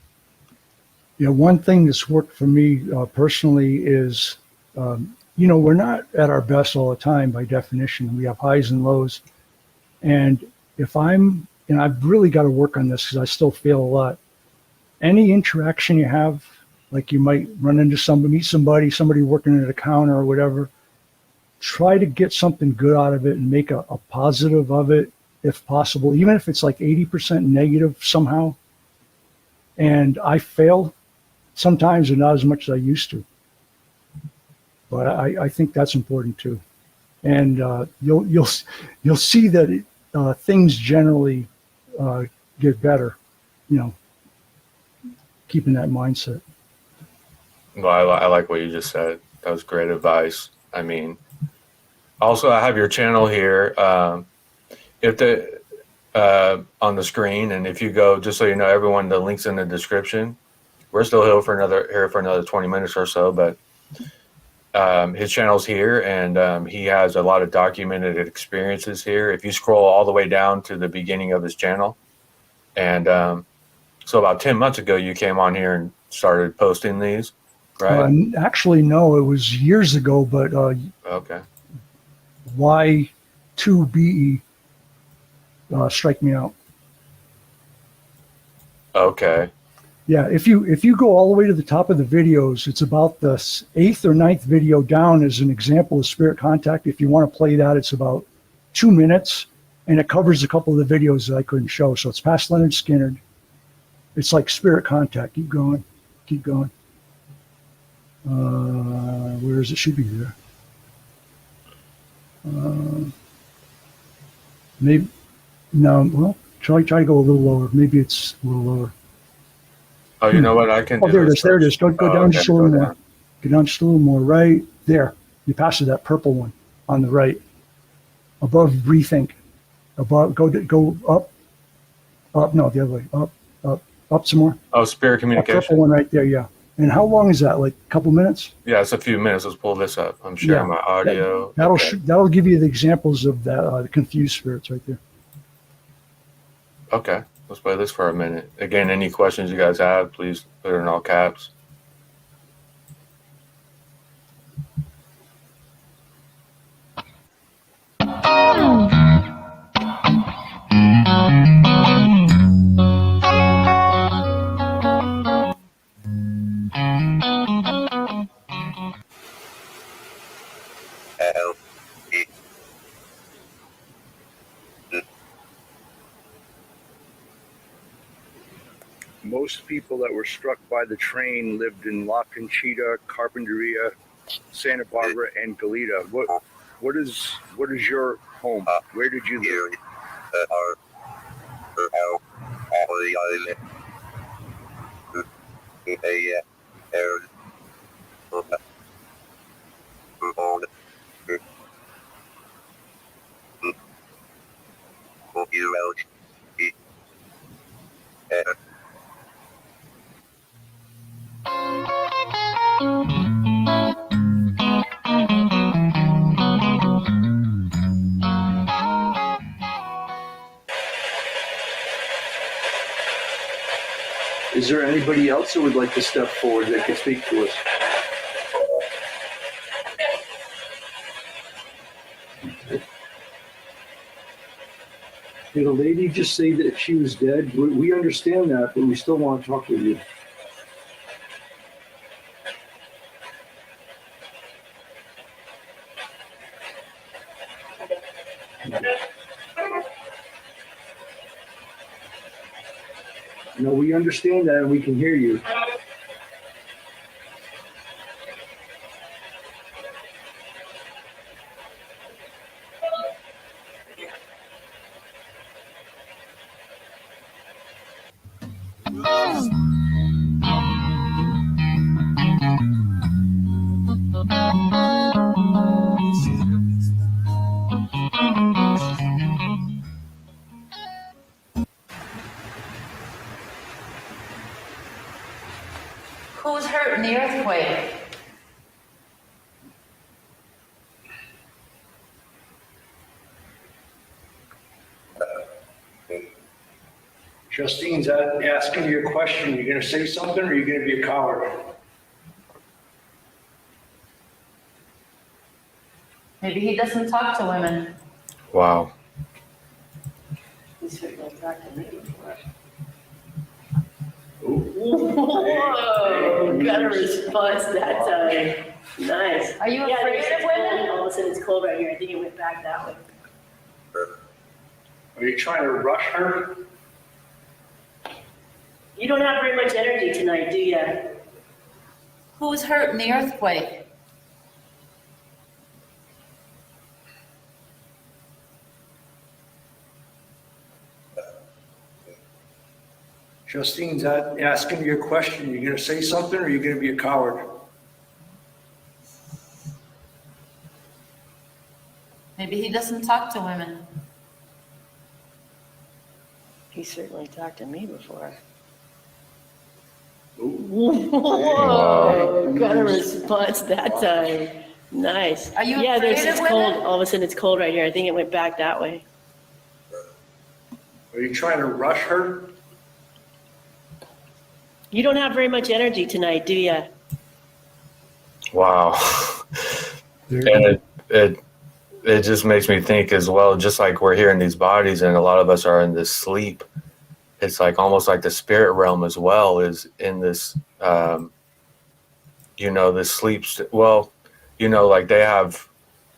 Yeah, one thing that's worked for me personally is, you know, we're not at our best all the time by definition. We have highs and lows. And I've really got to work on this because I still fail a lot. Any interaction you have, like you might run into somebody working at a counter or whatever, try to get something good out of it and make a positive of it if possible, even if it's like 80% negative somehow. And I fail sometimes, and not as much as I used to. But I think that's important too. And you'll see that things generally get better, you know, keeping that mindset. Well, I like what you just said. That was great advice. I mean, also, I have your channel here. If the on the screen, and if you go, just so you know, everyone, the links in the description. We're still here for another 20 minutes or so, but his channel's here, and he has a lot of documented experiences here. If you scroll all the way down to the beginning of his channel, and so about 10 months ago, you came on here and started posting these, right? Actually, no, it was years ago, but Okay. Y2BE strike me out. Okay. Yeah, if you go all the way to the top of the videos, it's about the 8th or 9th video down as an example of spirit contact. If you want to play that, it's about 2 minutes, and it covers a couple of the videos that I couldn't show. So it's past Leonard Skinner. It's like spirit contact. Keep going, keep going. Where is it? Should be there. Maybe no. Well, try to go a little lower. Maybe it's a little lower. Oh, you know what? I can. Oh, there it is. There it is. Go down okay, just a little go more. down. Go down just a little more. Right there. You passed it, that purple one on the right. Above rethink. Above. Go up. Up. No, the other way. Up. Up. Up some more. Oh, spirit That communication. purple one right there. Yeah. And how long is that? Like a couple minutes? Yeah, it's a few minutes. Let's pull this up. I'm sharing my audio. That'll give you the examples of that the confused spirits right there. Okay, let's play this for a minute. Again, any questions you guys have, please put it in all caps. Most people that were struck by the train lived in La Conchita, Carpinteria, Santa Barbara, and Goleta. What is your home? Where did you live? Is there anybody else who would like to step forward that could speak to us? Did a lady just say that she was dead? We understand that, but we still want to talk with you. No, we understand that and we can hear you. Who's hurt in the earthquake? Justine's asking you a question. You gonna say something or are you gonna be a coward? Maybe he doesn't talk to women. Wow. He's certainly talked to me before. Whoa, got a response that time. Nice. Are you Yeah, afraid there's of it's cold. women? All of a sudden it's cold right here. I think it went back that way. Are you trying to rush her? You don't have very much energy tonight, do you? Who's hurt in the earthquake? Justine's asking you a question. You gonna say something or are you gonna be a coward? Maybe he doesn't talk to women. He certainly talked to me before. Wow. Whoa, got a response that time. Nice. Are you Yeah, afraid it's of cold. women? All of a sudden it's cold right here. I think it went back that way. Are you trying to rush her? You don't have very much energy tonight, do you? Wow. And it just makes me think as well, just like we're here in these bodies and a lot of us are in this sleep. It's like almost like the spirit realm as well is in this, this sleep. Well, like they have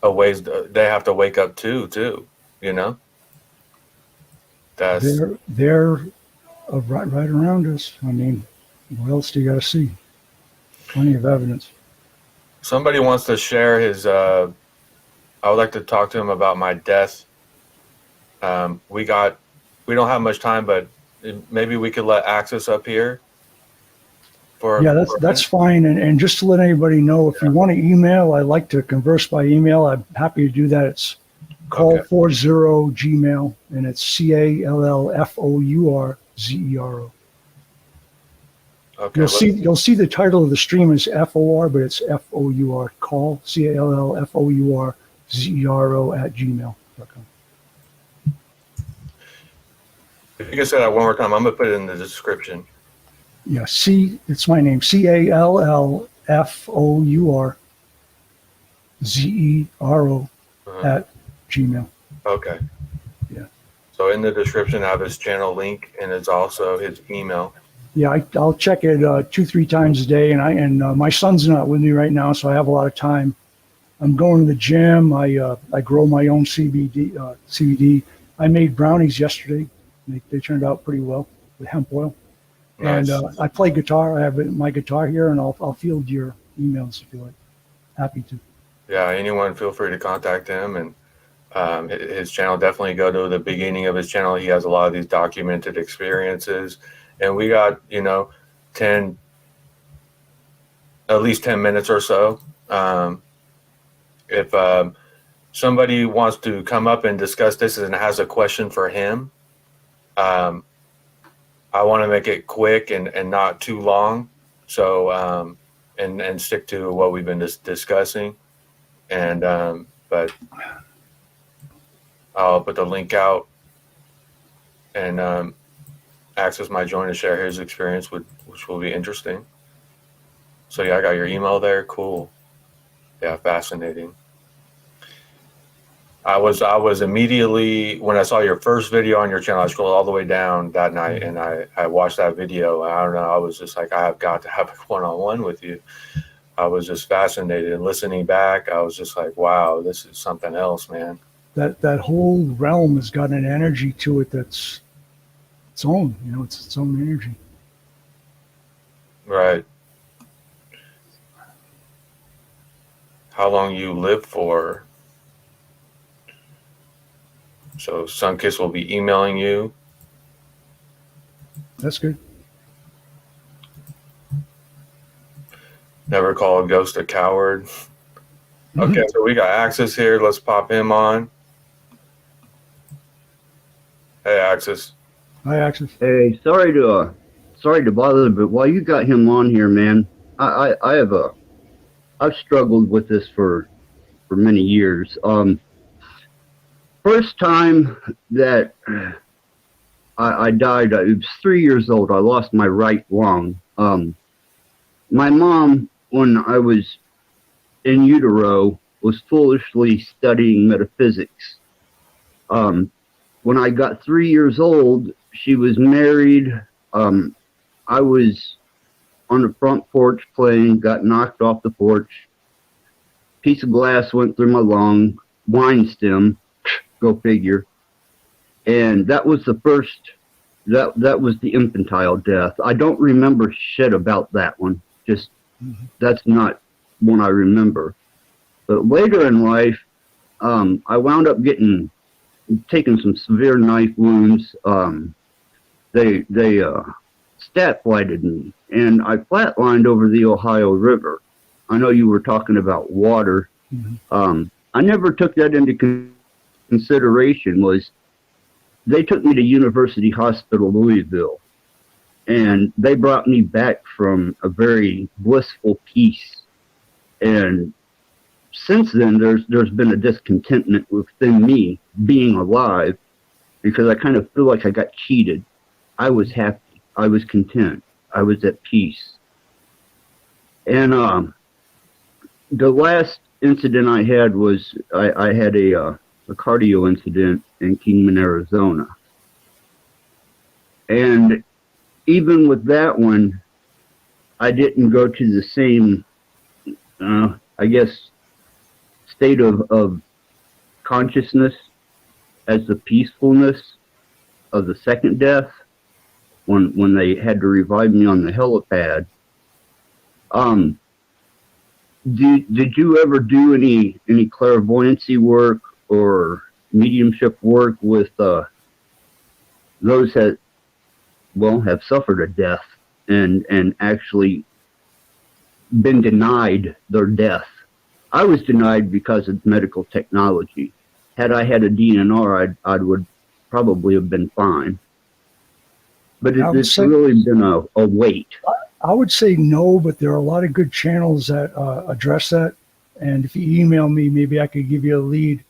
they have to wake up too, That's They're right around us. I mean, what else do you got to see? Plenty of evidence. somebody wants to share his, I would like to talk to him about my death. We don't have much time, but maybe we could let Access up here. Yeah, that's fine. And just to let anybody know, if you want to email, I like to converse by email. I'm happy to do that. It's CallFourZero Gmail, and it's CallFourZero. Okay. You'll see the title of the stream is FOR, but it's FOUR. Call CallFourZero@gmail.com. If you can say that one more time, I'm gonna put it in the description. Yeah, it's my name, CallFourZero at Gmail. Okay. Yeah. So in the description, I have his channel link, and it's also his email. Yeah, I'll check it 2-3 times a day, and my son's not with me right now, so I have a lot of time. I'm going to the gym. I grow my own CBD. I made brownies yesterday. They turned out pretty well with hemp oil. Nice. And I play guitar. I have my guitar here, and I'll field your emails if you like. Happy to. Yeah, anyone feel free to contact him, and his channel, definitely go to the beginning of his channel. He has a lot of these documented experiences, and we got at least 10 minutes or so. If somebody wants to come up and discuss this and has a question for him, I want to make it quick and not too long. So, and stick to what we've been discussing. And, but I'll put the link out, and Access might join to share his experience, which will be interesting. So yeah, I got your email there. Cool. Yeah, fascinating. I was immediately, when I saw your first video on your channel, I scrolled all the way down that night, and I watched that video. I don't know, I was just like, I have got to have a one-on-one with you. I was just fascinated, and listening back, I was just like, wow, this is something else, man. That whole realm has got an energy to it that's its own. It's its own energy. Right. How long you live for? So Sunkiss will be emailing you. That's good. Never call a ghost a coward. Okay, so we got Access here. Let's pop him on. Hey, Access. Hi, Access. Hey, sorry to bother, but while you got him on here, man, I've struggled with this for many years. First time that I died, I was 3 years old. I lost my right lung. My mom, when I was in utero, was foolishly studying metaphysics. When I got 3 years old, she was married. I was on the front porch playing, got knocked off the porch. Piece of glass went through my lung, wine stem, go figure. And that was the first, that was the infantile death. I don't remember shit about that one. Just, that's not one I remember. But later in life, I wound up taking some severe knife wounds. They stat flighted me, and I flatlined over the Ohio River. I know you were talking about water. I never took that into consideration. Was they took me to University Hospital Louisville, and they brought me back from a very blissful peace. And since then, there's been a discontentment within me being alive, because I kind of feel like I got cheated. I was happy. I was content. I was at peace. And the last incident I had was I had a cardio incident in Kingman, Arizona. And even with that one, I didn't go to the same, I guess, state of consciousness as the peacefulness of the second death when they had to revive me on the helipad. Did you ever do any clairvoyancy work or mediumship work with those that have suffered a death and actually been denied their death? I was denied because of medical technology. Had I had a DNR, I would probably have been fine. But it's really been a wait. I would say no, but there are a lot of good channels that address that. And if you email me, maybe I could give you a lead.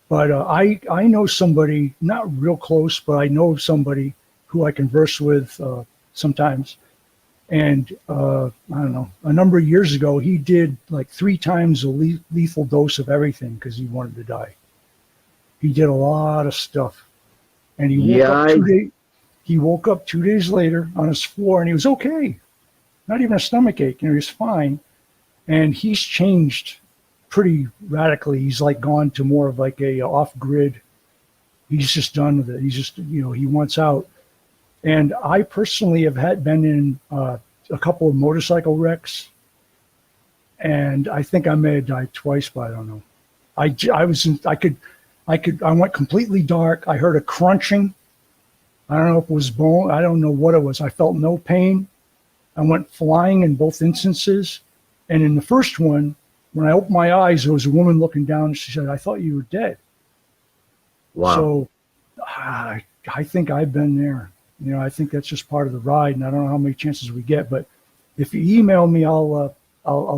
But I know somebody, not real close, but I know somebody who I converse with sometimes. And I don't know, a number of years ago, he did like 3 times a lethal dose of everything because he wanted to die. He did a lot of stuff. And he woke up 2 days later on his floor, and he was okay. Not even a stomach ache, he was fine. And he's changed pretty radically. He's like gone to more of like a off-grid. He's just done with it. He's just, he wants out. And I personally have been in a couple of motorcycle wrecks, and I think I may have died twice, but I don't know. I went completely dark. I heard a crunching. I don't know if it was bone. I don't know what it was. I felt no pain. I went flying in both instances. And in the first one, when I opened my eyes, there was a woman looking down, and she said, "I thought you were dead." Wow. So I think I've been there. I think that's just part of the ride, and I don't know how many chances we get. But if you email me, I'll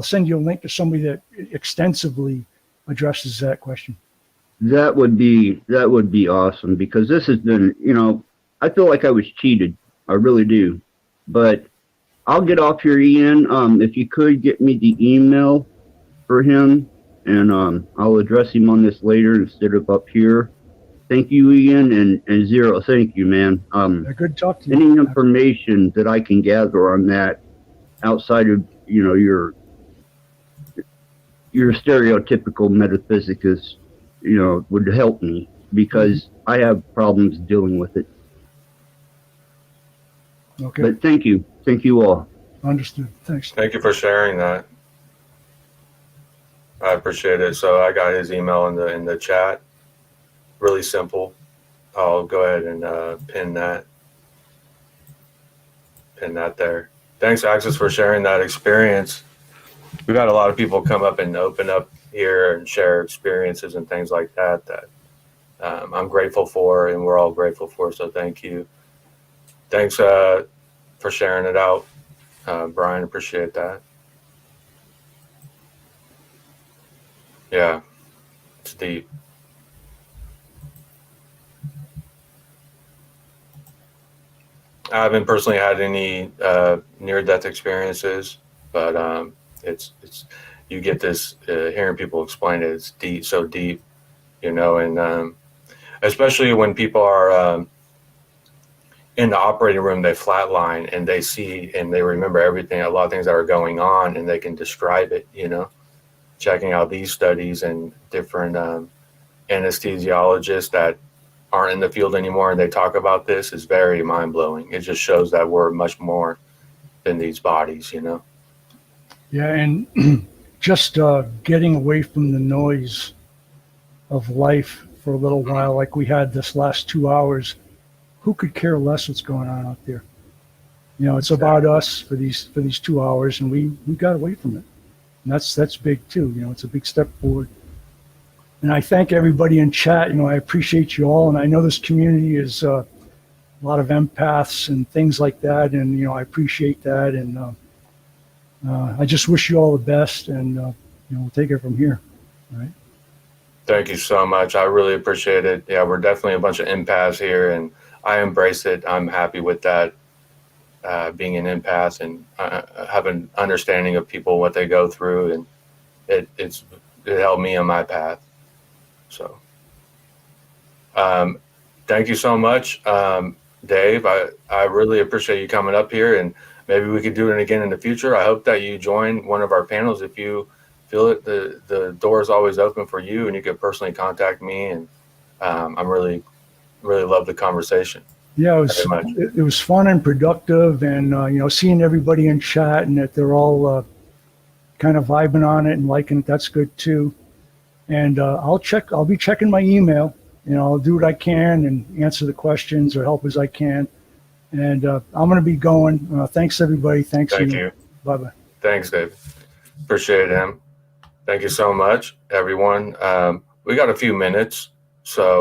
send you a link to somebody that extensively addresses that question. That would be awesome, because this has been, I feel like I was cheated. I really do. But I'll get off here, Ian. If you could get me the email for him, and I'll address him on this later instead of up here. Thank you, Ian, and Zero. Thank you, man. Good talk to you. Any information that I can gather on that outside of your stereotypical metaphysics would help me, because I have problems dealing with it. Okay. But thank you all. Understood. Thanks. Thank you for sharing that. I appreciate it. So I got his email in the chat. Really simple. I'll go ahead and pin that there. Thanks, Axis, for sharing that experience. We've had a lot of people come up and open up here and share experiences and things like that I'm grateful for, and we're all grateful for. So thank you. Thanks for sharing it out, Brian. Appreciate that. Yeah, it's deep. I haven't personally had any near-death experiences, but it's you get this hearing people explain it. It's deep, so deep, and especially when people are in the operating room, they flatline and they see and they remember everything, a lot of things that are going on, and they can describe it. Checking out these studies and different anesthesiologists that aren't in the field anymore, and they talk about this, is very mind-blowing. It just shows that we're much more than these bodies, Yeah, and just getting away from the noise of life for a little while, like we had this last 2 hours. Who could care less what's going on out there? It's about us for these 2 hours, and we got away from it. And that's big too. It's a big step forward. And I thank everybody in chat. I appreciate you all. And I know this community is a lot of empaths and things like that. And, I appreciate that. And I just wish you all the best. And, we'll take it from here. All right. Thank you so much. I really appreciate it. Yeah, we're definitely a bunch of empaths here, and I embrace it. I'm happy with that, being an empath and have an understanding of people, what they go through, and it helped me on my path. So, thank you so much, Dave. I really appreciate you coming up here, and maybe we could do it again in the future. I hope that you join one of our panels if you feel it. The door is always open for you, and you can personally contact me. And I'm really love the conversation. Yeah, it was fun and productive, and seeing everybody in chat and that they're all kind of vibing on it and liking it. That's good too. And I'll be checking my email. I'll do what I can and answer the questions or help as I can. And I'm going to be going. Thanks everybody. Thank you. Bye bye. Thanks, Dave. Appreciate him. Thank you so much, everyone. We got a few minutes, so.